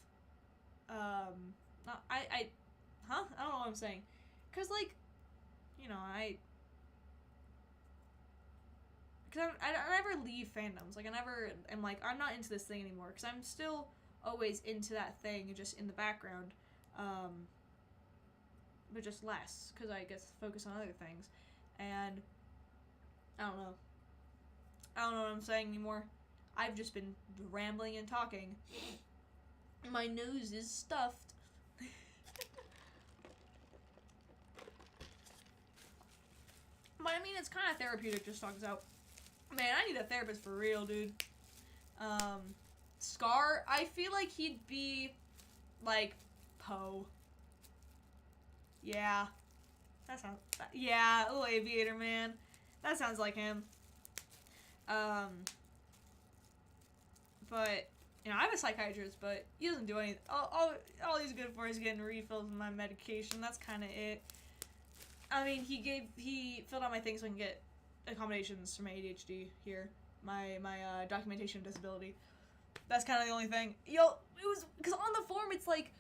I don't know what I'm saying. Because, like, you know, because I never leave fandoms. Like, I never am like, I'm not into this thing anymore. Because I'm still always into that thing, just in the background. But just less. Because I guess focus on other things. And, I don't know. I don't know what I'm saying anymore. I've just been rambling and talking. My nose is stuffed. But I mean, it's kind of therapeutic just talking out. Man, I need a therapist for real, dude. Scar, I feel like he'd be, like, Poe. Yeah. Yeah, little aviator man. That sounds like him. But, you know, I have a psychiatrist, but he doesn't do anything. All he's good for is getting refills of my medication. That's kind of it. I mean, he filled out my things so I can get accommodations for my ADHD here. My documentation of disability. That's kind of the only thing. It was, because on the form it's like,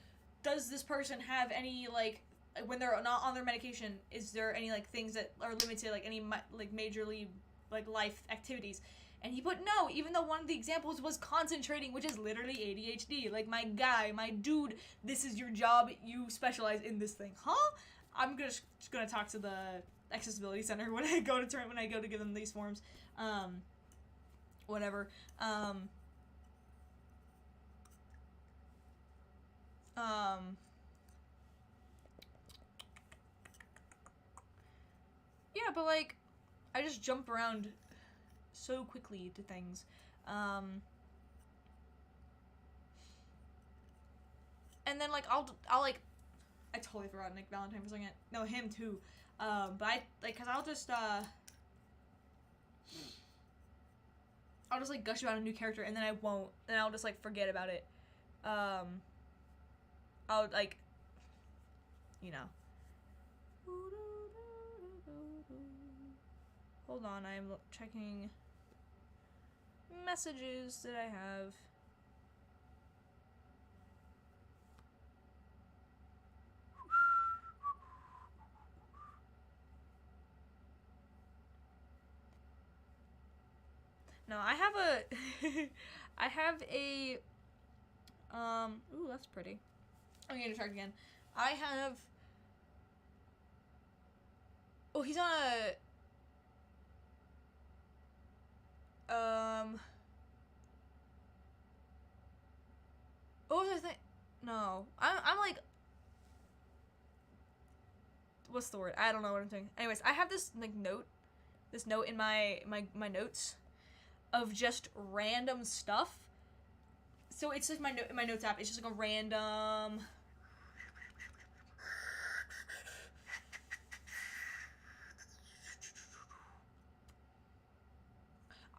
does this person have any, like, when they're not on their medication, is there any, like, things that are limited, like, any, like, majorly, like, life activities? And he put no, even though one of the examples was concentrating, which is literally ADHD. Like, my guy, my dude, this is your job, you specialize in this thing. Huh? I'm just gonna talk to the accessibility center when I go to give them these forms. Whatever. Yeah, but like, I just jump around so quickly to things. And then like I'll like, I totally forgot Nick Valentine for a second. No, him too. But I like, cause I'll just like gush about a new character and then I won't. Then I'll just like forget about it. I'll like, you know. Hold on, I'm checking messages that I have. No, I have a I have a ooh, that's pretty. I'm gonna try again. I have oh, he's on a what was I think? No. I'm like what's the word? I don't know what I'm saying. Anyways, I have this like note in my notes of just random stuff. So it's like my notes app. It's just like a random.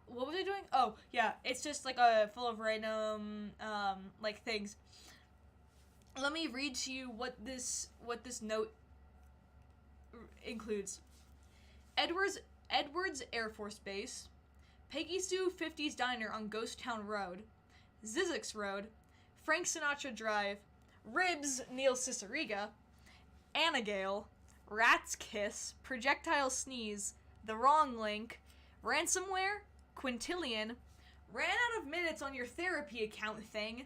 What was I doing? Oh yeah, it's just like full of random like things. Let me read to you what this note includes. Edwards Air Force Base, Peggy Sue 50s Diner on Ghost Town Road, Zizix Road, Frank Sinatra Drive, Ribs Neil Cicerega, Annagale, Rat's Kiss, Projectile Sneeze, The Wrong Link, Ransomware, Quintillion, Ran Out of Minutes on Your Therapy Account Thing,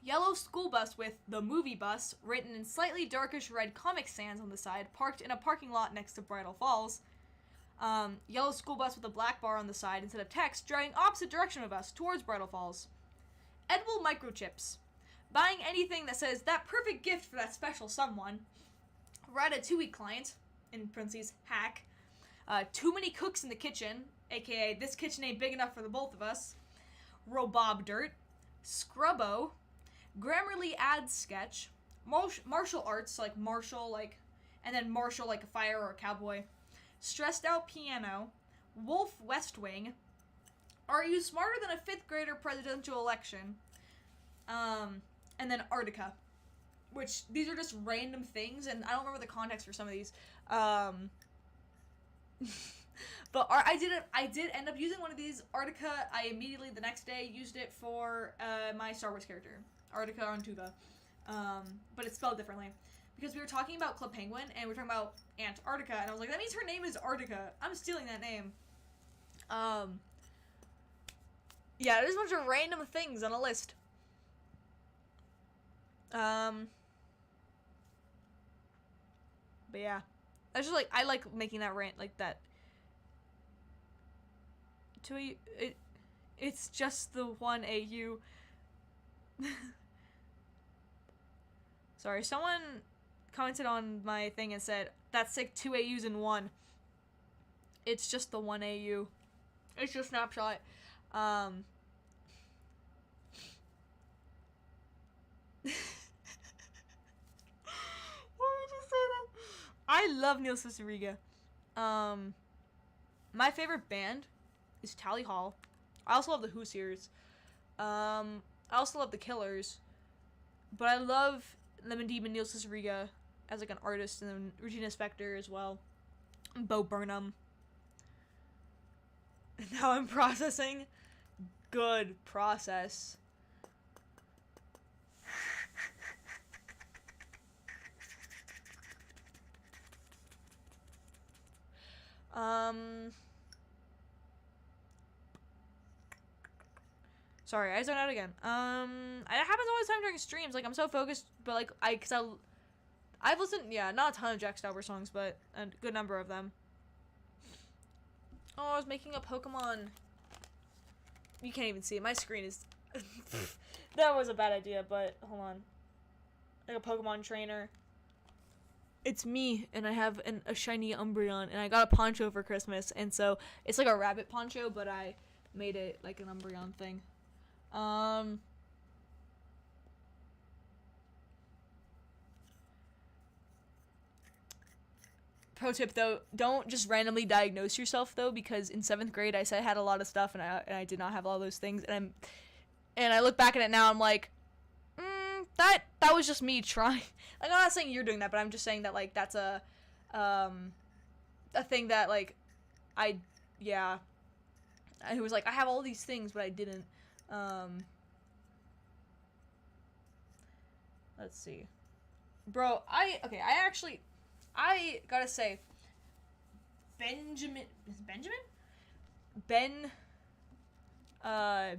Yellow School Bus with The Movie Bus, written in slightly darkish red Comic Sans on the side, parked in a parking lot next to Bridal Falls. Yellow School Bus with a black bar on the side instead of text, driving opposite direction of us, towards Bridal Falls. Edible Microchips. Buying anything that says, that perfect gift for that special someone. Ratatouille Client, in parentheses, hack. Too many cooks in the kitchen, aka this kitchen ain't big enough for the both of us. Robob Dirt. Scrubbo. Grammarly Ads Sketch. Martial arts, like martial, like, and then martial, like a fire or a cowboy. Stressed Out Piano. Wolf West Wing. Are You Smarter Than a Fifth Grader Presidential Election? And then Arctica. Which, these are just random things, and I don't remember the context for some of these. But I did end up using one of these. Arctica, I immediately, the next day, used it for my Star Wars character. Arctica on Tuva. But it's spelled differently. Because we were talking about Club Penguin, and we were talking about Antarctica, and I was like, that means her name is Arctica. I'm stealing that name. Yeah, there's a bunch of random things on a list. But yeah. I just like, I like making that rant like that. It's just the one AU. Sorry, someone commented on my thing and said, that's sick, 2 AUs in one. It's just the one AU. It's just a snapshot. Why would you say that? I love Neil Cicerega. My favorite band is Tally Hall. I also love the Hoosiers. I also love the Killers. But I love Lemon Demon Neil Cicerega as like an artist, and then Regina Spektor as well. And Bo Burnham. And now I'm processing. Good process. Sorry, I zoned out again. It happens all the time during streams. Like, I'm so focused, but like, I've listened, yeah, not a ton of Jack Stauber songs, but a good number of them. Oh, I was making a Pokemon. You can't even see it. My screen is. That was a bad idea, but hold on. Like a Pokemon trainer. It's me, and I have a shiny Umbreon, and I got a poncho for Christmas, and so it's like a rabbit poncho, but I made it like an Umbreon thing. Pro tip though, don't just randomly diagnose yourself though, because in 7th grade I said I had a lot of stuff, and I did not have all those things, and I look back at it now, I'm like, that was just me trying. Like, I'm not saying you're doing that, but I'm just saying that, like, that's a thing that, like, I was like, I have all these things, but I didn't. Let's see. Bro, I gotta say, Ben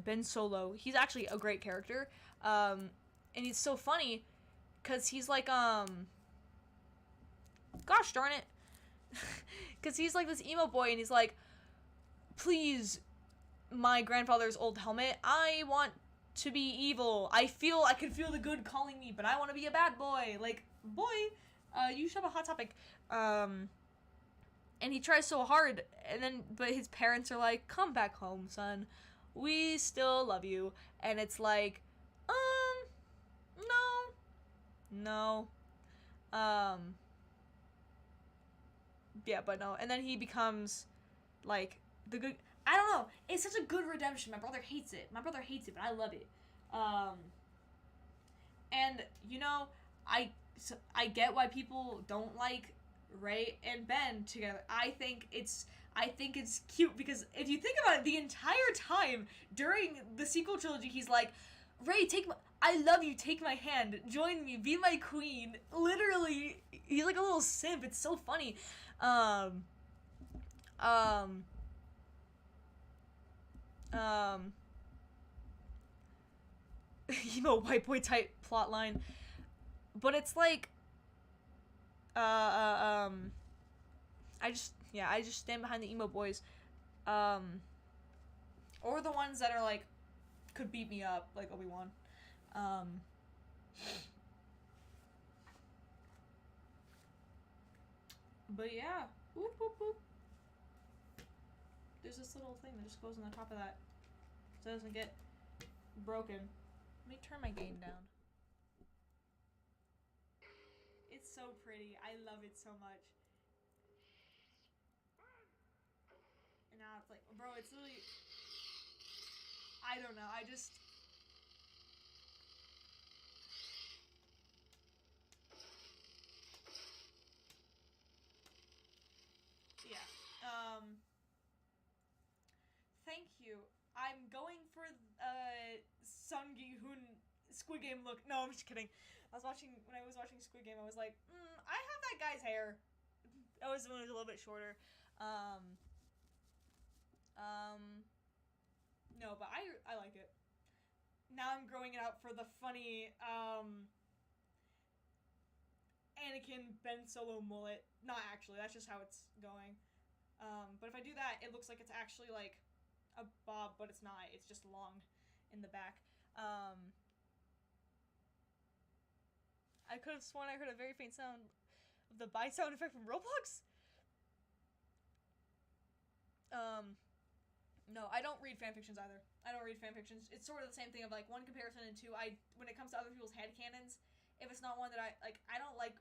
Ben Solo. He's actually a great character. And he's so funny because he's like, gosh darn it. Because he's like this emo boy and he's like, please, my grandfather's old helmet, I want to be evil. I can feel the good calling me, but I want to be a bad boy. Like, boy, you should have a hot topic. And he tries so hard, but his parents are like, come back home, son. We still love you. And it's like, no. Yeah, but no. And then he becomes, like, the good... I don't know. It's such a good redemption. My brother hates it. But I love it. And, you know, I get why people don't like Rey and Ben together. I think it's cute because if you think about it, the entire time during the sequel trilogy, he's like, Rey, I love you, take my hand, join me, be my queen. Literally, he's like a little simp. It's so funny. Emo white boy type plotline, but it's like, I just stand behind the emo boys, or the ones that are like, could beat me up, like Obi-Wan, but yeah, whoop, whoop, whoop. There's this little thing that just goes on the top of that, so it doesn't get broken. Let me turn my game down. It's so pretty. I love it so much. And now it's like, bro, it's literally... I don't know. I just... Yeah. Thank you. I'm going for Sung Gi-hoon Squid Game look. No, I'm just kidding. When I was watching Squid Game, I was like, I have that guy's hair. That was when it was a little bit shorter. No, but I like it. Now I'm growing it out for the funny, Anakin Ben Solo mullet. Not actually, that's just how it's going. But if I do that, it looks like it's actually like a bob, but it's not. It's just long in the back. I could have sworn I heard a very faint sound of the bye sound effect from Roblox. No, I don't read fanfictions either. I don't read fanfictions. It's sort of the same thing of like one comparison and two. When it comes to other people's headcanons, if it's not one that I don't like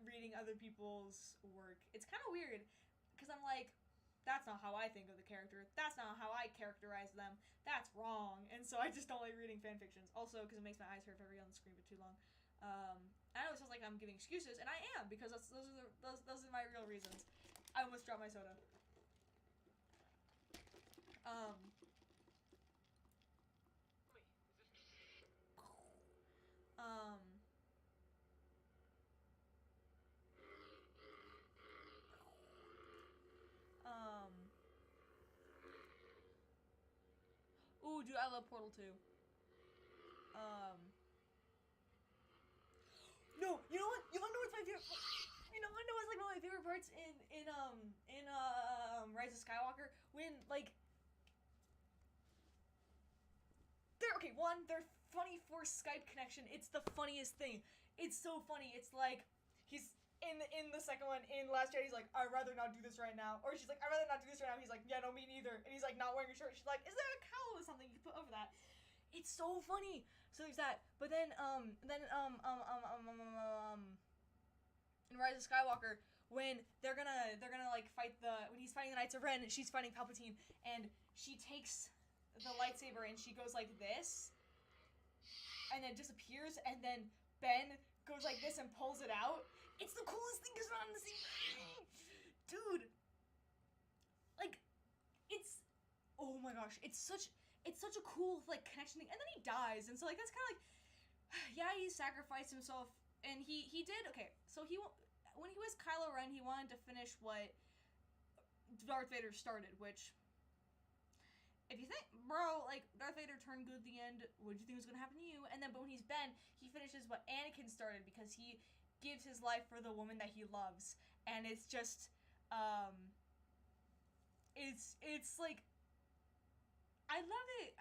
reading other people's work. It's kind of weird because I'm like, that's not how I think of the character. That's not how I characterize them. That's wrong. And so I just don't like reading fanfictions. Also, because it makes my eyes hurt if I read on the screen for too long. I know it sounds like I'm giving excuses, and I am, because those are my real reasons. I almost dropped my soda. Ooh, dude, I love Portal 2. No, you know what? You wanna know what's my favorite? You know, I know what's like one of my favorite parts in Rise of Skywalker, when like they're funny for Skype connection. It's the funniest thing. It's so funny. It's like he's in the second one in Last Jedi. He's like, I'd rather not do this right now, or she's like, I'd rather not do this right now. He's like, yeah, no, me neither. And he's like not wearing a shirt. She's like, is there a cowl or something you can put over that? It's so funny. So there's that. But then in Rise of Skywalker, when they're gonna like when he's fighting the Knights of Ren and she's fighting Palpatine, and she takes the lightsaber and she goes like this, and then disappears, and then Ben goes like this and pulls it out. It's the coolest thing because we're on the same dude. Like, it's, oh my gosh, it's such a cool like connection thing. And then he dies, and so like that's kind of like, yeah, he sacrificed himself, and he did okay. So when he was Kylo Ren, he wanted to finish what Darth Vader started, which if you think, bro, like, Darth Vader turned good at the end, what did you think was gonna happen to you? And then, but when he's Ben, he finishes what Anakin started, because he gives his life for the woman that he loves. And it's just, it's like, I love it.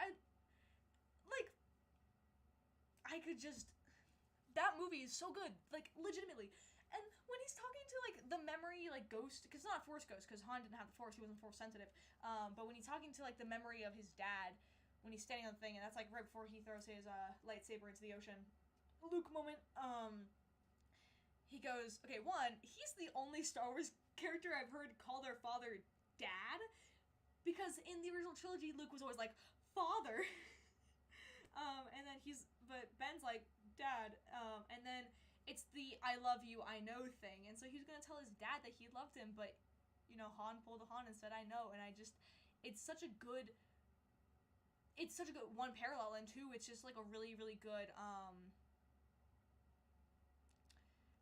I could just, that movie is so good, like, legitimately. And when he's talking to, like, the memory, like, ghost, because it's not a Force ghost, because Han didn't have the Force, he wasn't Force sensitive, but when he's talking to, like, the memory of his dad, when he's standing on the thing, and that's, like, right before he throws his, lightsaber into the ocean, Luke moment, he goes, okay, one, he's the only Star Wars character I've heard call their father Dad, because in the original trilogy, Luke was always like, Father, and then but Ben's like, Dad, and then it's the I love you, I know thing, and so he was gonna tell his dad that he loved him, but, you know, Han pulled a Han and said, I know, and it's such a good, one, parallel, and two, it's just, like, a really, really good,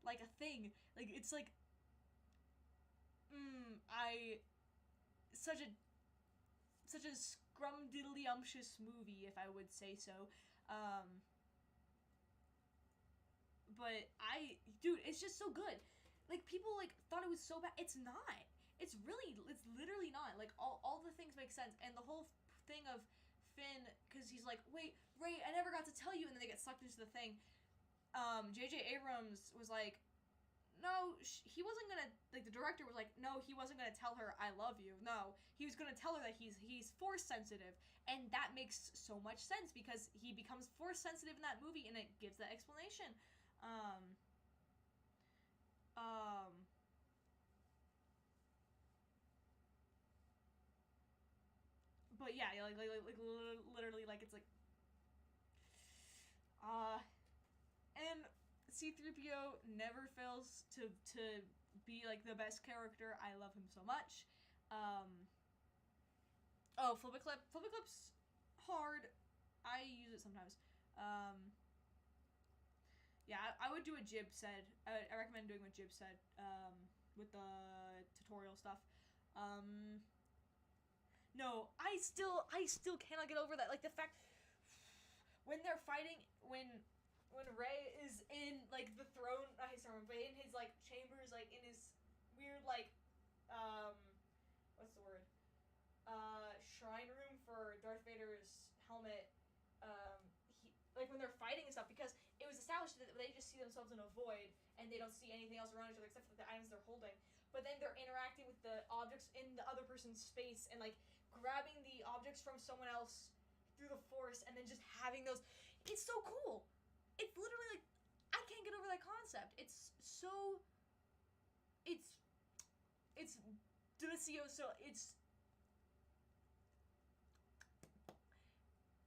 like, a thing, like, it's, like, such a scrumdiddlyumptious movie, if I would say so, but dude, it's just so good. Like, people, like, thought it was so bad. It's not. It's literally not. Like, all the things make sense, and the whole thing of Finn, because he's like, wait, Rey, I never got to tell you, and then they get sucked into the thing. J.J. Abrams was like, no, he wasn't gonna, like, the director was like, no, he wasn't gonna tell her, I love you. No, he was gonna tell her that he's Force sensitive, and that makes so much sense, because he becomes Force sensitive in that movie, and it gives that explanation. But yeah, like literally, like, it's like, and C-3PO never fails to be, like, the best character. I love him so much. Flip a clip. Flip a clip's hard. I use it sometimes. Yeah, I would do a Jib said. I recommend doing what Jib said, with the tutorial stuff. No, I still cannot get over that. Like, the fact, when they're fighting, when Rey is in, like, the throne, not his throne, but in his, like, chambers, like, in his weird, like, what's the word? Shrine room for Darth Vader's helmet, like, when they're fighting and stuff, because it was established that they just see themselves in a void, and they don't see anything else around each other except for the items they're holding. But then they're interacting with the objects in the other person's space, and, like, grabbing the objects from someone else through the Force, and then just having those. It's so cool. It's literally, like, I can't get over that concept. It's so. It's delicioso.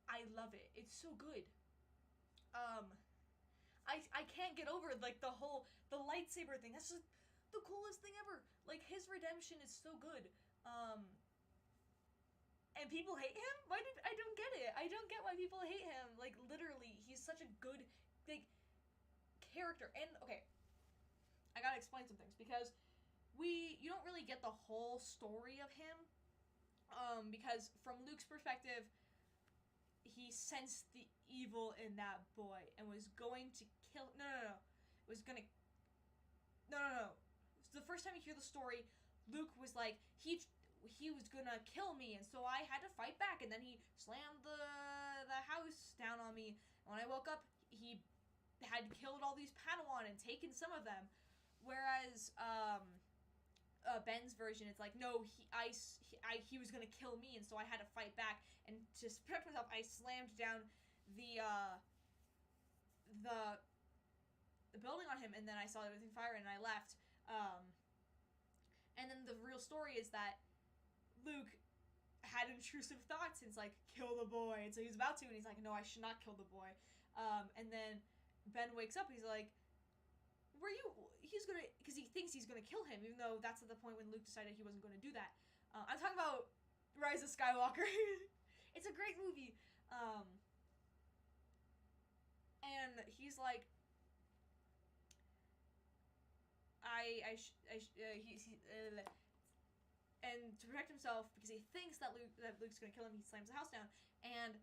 I love it. It's so good. I can't get over, like, the lightsaber thing. That's just the coolest thing ever. Like, his redemption is so good. And people hate him? I don't get it. I don't get why people hate him. Like, literally, he's such a good, like, character. And, okay, I gotta explain some things, because you don't really get the whole story of him, because from Luke's perspective, he sensed the evil in that boy and was going to kill. No. The first time you hear the story, Luke was like, he was gonna kill me, and so I had to fight back, and then he slammed the house down on me. And when I woke up, he had killed all these Padawan and taken some of them. Whereas Ben's version, it's like, no, he was gonna kill me, and so I had to fight back, and to protect myself, I slammed down the building on him, and then I saw everything fire, and I left. And then the real story is that Luke had intrusive thoughts, and it's like, kill the boy, and so he's about to, and he's like, no, I should not kill the boy. And then Ben wakes up, and he's like, because he thinks he's gonna kill him, even though that's at the point when Luke decided he wasn't gonna do that. I'm talking about Rise of Skywalker. It's a great movie. And he's like, and to protect himself, because he thinks that Luke's gonna kill him, he slams the house down, and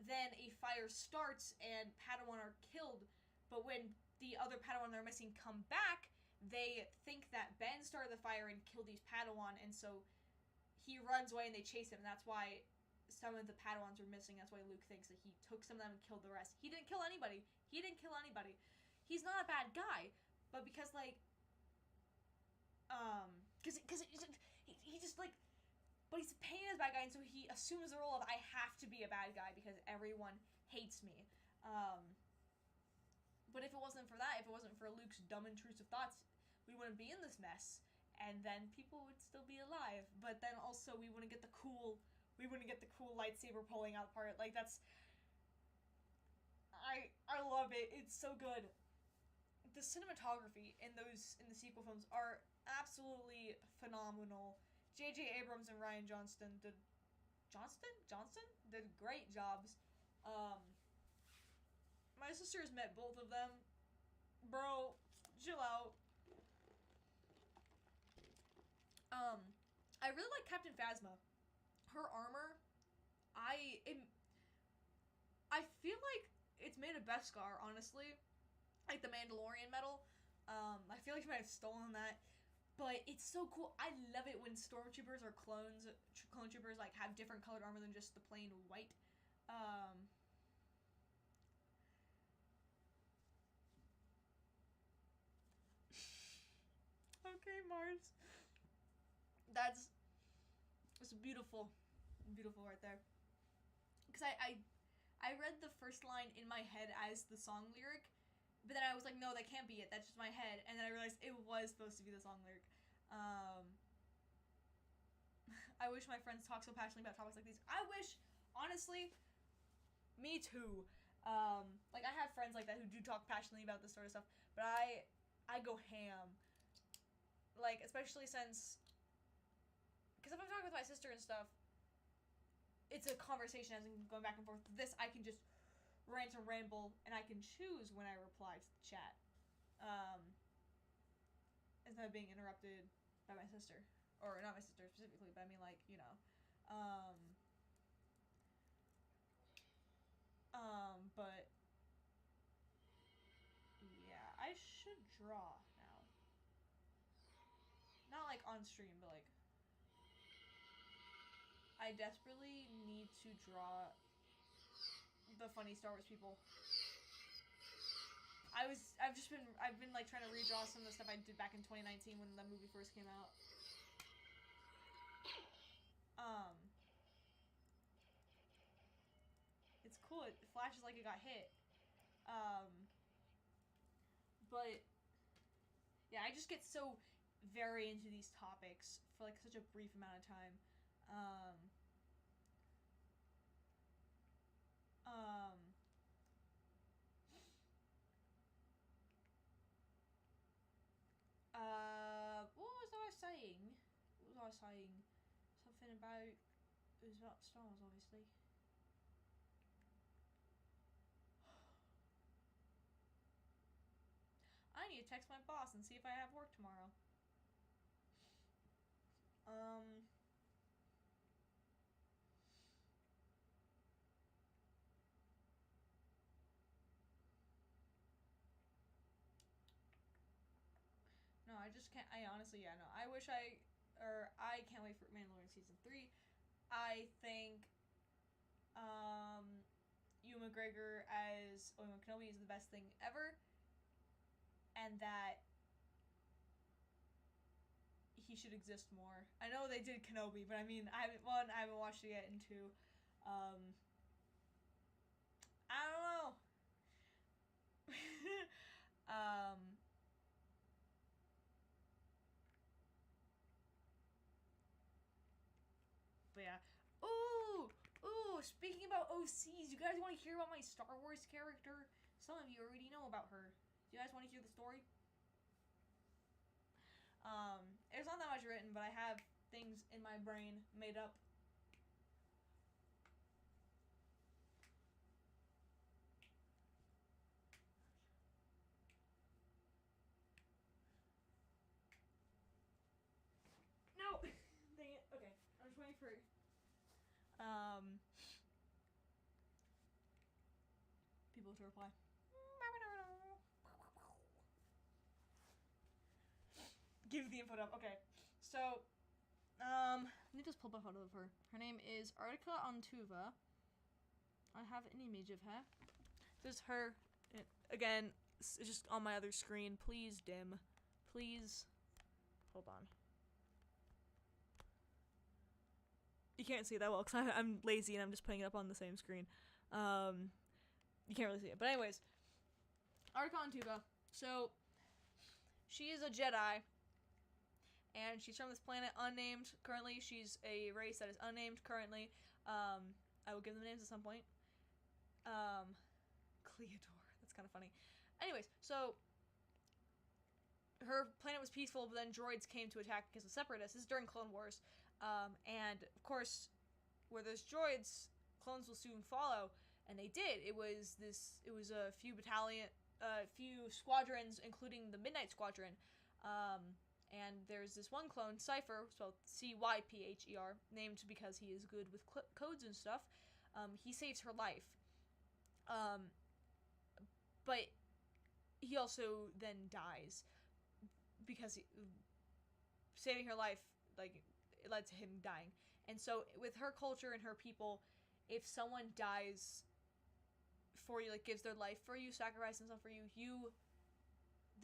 then a fire starts and Padawan are killed, but when the other Padawan they're missing come back, they think that Ben started the fire and killed these Padawan, and so he runs away and they chase him, and that's why some of the Padawans are missing. That's why Luke thinks that he took some of them and killed the rest. He didn't kill anybody. He's not a bad guy, but because, like, because he just, like, but he's painted as a bad guy, and so he assumes the role of, I have to be a bad guy because everyone hates me. But if it wasn't for that, if it wasn't for Luke's dumb, intrusive thoughts, we wouldn't be in this mess, and then people would still be alive. But then also we wouldn't get the cool lightsaber pulling out part. Like, that's, I love it. It's so good. The cinematography in the sequel films are absolutely phenomenal. J.J. Abrams and Rian Johnson did great jobs. My sisters met both of them. Bro, chill out. I really like Captain Phasma. Her armor, I feel like it's made of Beskar, honestly. Like the Mandalorian metal. I feel like she might have stolen that. But it's so cool. I love it when stormtroopers or clone troopers, like, have different colored armor than just the plain white. Okay, Mars. That's beautiful. Beautiful right there. Because I read the first line in my head as the song lyric, but then I was like, no, that can't be it. That's just my head. And then I realized it was supposed to be the song lyric. I wish my friends talk so passionately about topics like these. I wish, honestly, me too. Like, I have friends like that who do talk passionately about this sort of stuff, but I go ham. Like, especially since, because if I'm talking with my sister and stuff, it's a conversation as in going back and forth. This, I can just rant and ramble, and I can choose when I reply to the chat. Instead of being interrupted by my sister. Or not my sister specifically, but I mean, like, you know. But yeah, I should draw now. Not like on stream, but like, I desperately need to draw the funny Star Wars people. I've been like trying to redraw some of the stuff I did back in 2019 when the movie first came out. It's cool. It flashes like it got hit. But yeah, I just get so very into these topics for like such a brief amount of time. What was I saying? Something about, it was about Star Wars, obviously. I need to text my boss and see if I have work tomorrow. No, I just can't. I honestly, yeah, no. I can't wait for Mandalorian Season 3. I think, Ewan McGregor as Obi-Wan Kenobi is the best thing ever. And that he should exist more. I know they did Kenobi, but I mean, I haven't watched it yet, and two, I don't know. But yeah. Ooh, speaking about OCs, you guys want to hear about my Star Wars character? Some of you already know about her. Do you guys want to hear the story? There's not that much written, but I have things in my brain made up. No! for people to reply. Give the input up. Okay. So, let me just pull up a photo of her. Her name is Artica Ontuva. I have an image of her. This is her. Again, it's just on my other screen. Please dim. Please. Hold on. You can't see that well because I'm lazy and I'm just putting it up on the same screen. You can't really see it. But anyways, Artica Ontuva. So, she is a Jedi. And she's from this planet unnamed currently. She's a race that is unnamed currently. I will give them names at some point. Cleodor. That's kind of funny. Anyways, so her planet was peaceful, but then droids came to attack because of separatists. This is during Clone Wars. And of course, where there's droids, clones will soon follow. And they did. It was a few squadrons, including the Midnight Squadron. And there's this one clone, Cypher, spelled Cypher, named because he is good with codes and stuff. He saves her life. But he also then dies because saving her life, like, it led to him dying. And so with her culture and her people, if someone dies for you, like gives their life for you, sacrifices themselves for you, you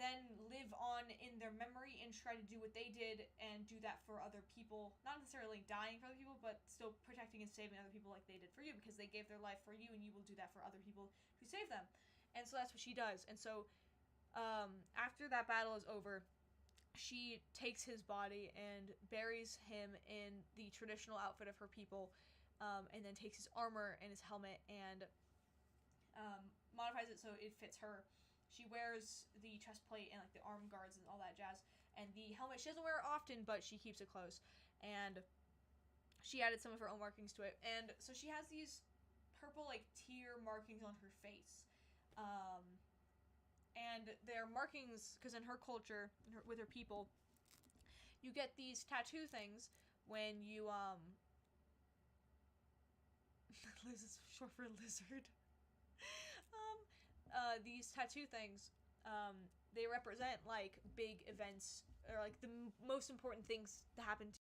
then live on in their memory and try to do what they did and do that for other people. Not necessarily dying for other people, but still protecting and saving other people like they did for you, because they gave their life for you, and you will do that for other people who save them. And so that's what she does. And so after that battle is over, she takes his body and buries him in the traditional outfit of her people, and then takes his armor and his helmet and modifies it so it fits her. She wears the chest plate and like the arm guards and all that jazz, and the helmet she doesn't wear it often, but she keeps it close. And she added some of her own markings to it, and so she has these purple like tear markings on her face, and they're markings because in her culture, with her people, you get these tattoo things when you Liz is short for lizard. These tattoo things, they represent like big events or like the most important things that happen to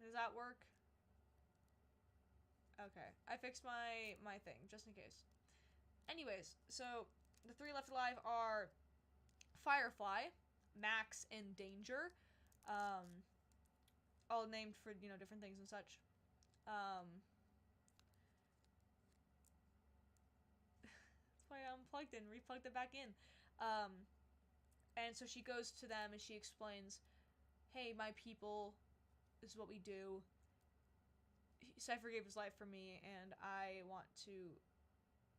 Does that work? Okay. I fixed my thing, just in case. Anyways, so the three left alive are Firefly, Max, and Danger. All named for, different things and such. That's why I unplugged it and replugged it back in. And so she goes to them and she explains, hey, my people, this is what we do. Cypher gave his life for me, and I want to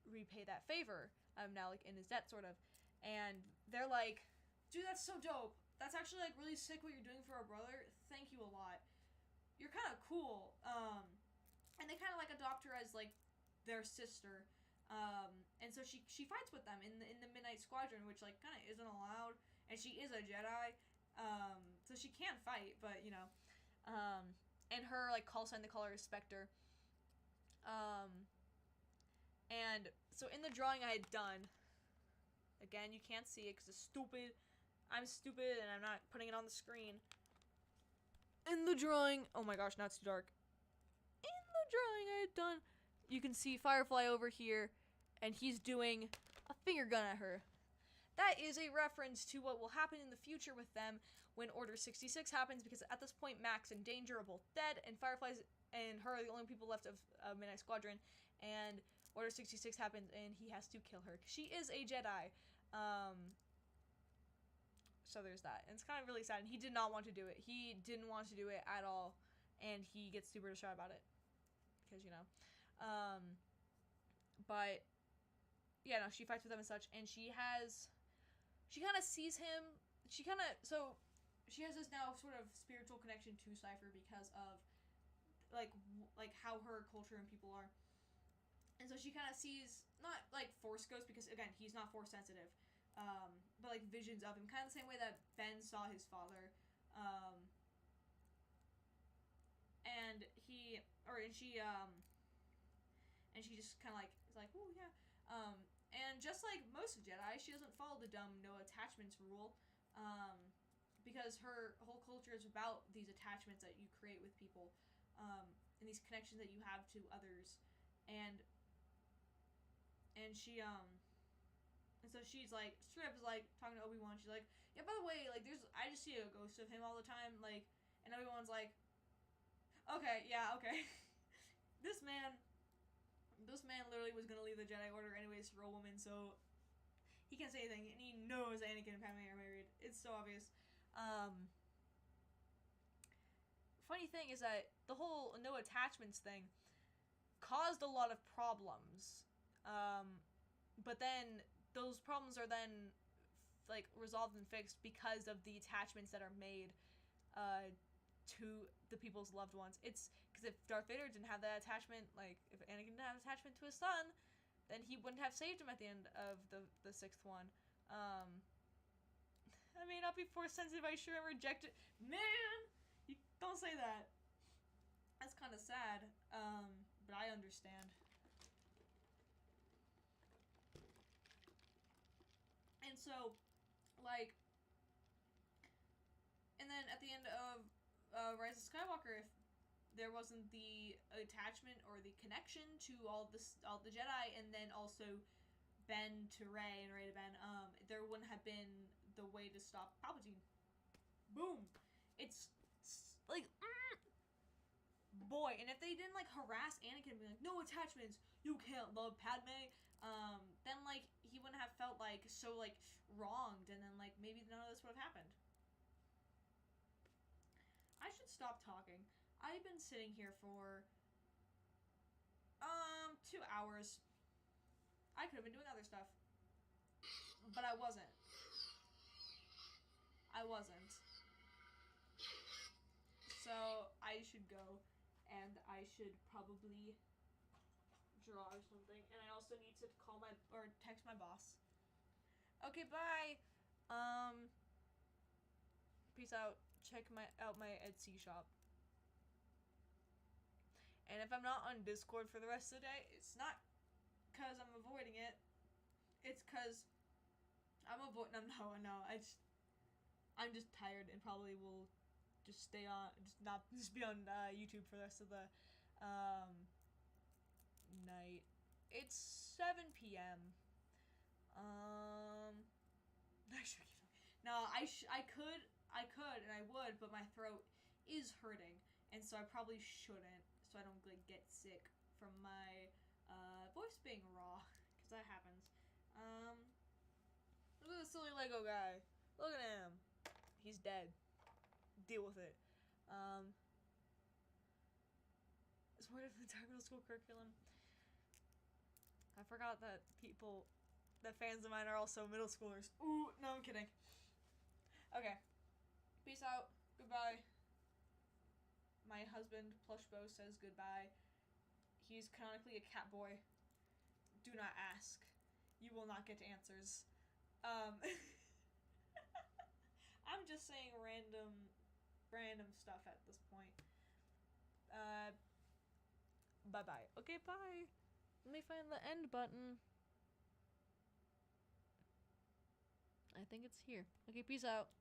repay that favor. I'm now, like, in his debt, sort of. And they're like, dude, that's so dope. That's actually, like, really sick what you're doing for our brother. Thank you a lot. You're kind of cool. And they kind of, like, adopt her as, like, their sister. And so she fights with them in the Midnight Squadron, which, like, kind of isn't allowed. And she is a Jedi. So she can fight, but, and her, like, call sign, they call her a Spectre. And so in the drawing I had done, again, you can't see it because it's stupid. I'm stupid and I'm not putting it on the screen. In the drawing, oh my gosh, now it's too dark. In the drawing I had done. You can see Firefly over here, and he's doing a finger gun at her. That is a reference to what will happen in the future with them when Order 66 happens, because at this point, Max and Danger are both dead, and Firefly's and her are the only people left of Midnight Squadron, and Order 66 happens, and he has to kill her. She is a Jedi. So there's that. And it's kind of really sad, and he did not want to do it. He didn't want to do it at all, and he gets super distraught about it. Because, you know. But, yeah, no, she fights with them and such, and she kind of sees him, so she has this now sort of spiritual connection to Cypher because of, like how her culture and people are. And so she kind of sees, not, like, Force ghosts, because, again, he's not Force sensitive, but, like, visions of him, kind of the same way that Ben saw his father, and she just kind of, like, is like, ooh, yeah, and just like most of Jedi, she doesn't follow the dumb no attachments rule, because her whole culture is about these attachments that you create with people, and these connections that you have to others, and she, and so she's like, straight up is like, talking to Obi-Wan, she's like, yeah, by the way, like, I just see a ghost of him all the time, like, and Obi-Wan's like, okay, yeah, okay, this man literally was gonna leave the Jedi Order anyways for a woman, so he can't say anything, and he knows Anakin and Padme are married. It's so obvious. Funny thing is that the whole no attachments thing caused a lot of problems, but then those problems are then, like, resolved and fixed because of the attachments that are made, to the people's loved ones. It's because if Darth Vader didn't have that attachment, like, if Anakin didn't have attachment to his son, then he wouldn't have saved him at the end of the sixth one. I may not be Force sensitive, I sure am rejected. Man! You don't say that. That's kind of sad, but I understand. And so, like, and then at the end of Rise of Skywalker, if there wasn't the attachment or the connection to all the Jedi, and then also Ben to Rey and Rey to Ben, there wouldn't have been the way to stop Palpatine. Boom! It's like, boy, and if they didn't, like, harass Anakin and be like, no attachments, you can't love Padme, then, like, he wouldn't have felt, like, so, like, wronged, and then, like, maybe none of this would have happened. I should stop talking. I've been sitting here for 2 hours. I could have been doing other stuff, but I wasn't. So I should go, and I should probably draw or something, and I also need to call or text my boss. Okay, bye. Peace out. Check out my Etsy shop. And if I'm not on Discord for the rest of the day, it's not because I'm avoiding it. It's because I'm avoiding. No. I'm just tired and probably will just stay on, just be on YouTube for the rest of the night. It's 7 p.m. No, I could and I would, but my throat is hurting, and so I probably shouldn't, so I don't, like, get sick from my voice being raw, because that happens. Look at the silly Lego guy. Look at him. He's dead. Deal with it. It's part of the entire middle school curriculum. I forgot that fans of mine are also middle schoolers. Ooh, no, I'm kidding. Okay. Peace out. Goodbye. My husband, Plushbo, says goodbye. He's canonically a cat boy. Do not ask. You will not get answers. I'm just saying random stuff at this point. Bye-bye. Okay, bye. Let me find the end button. I think it's here. Okay, peace out.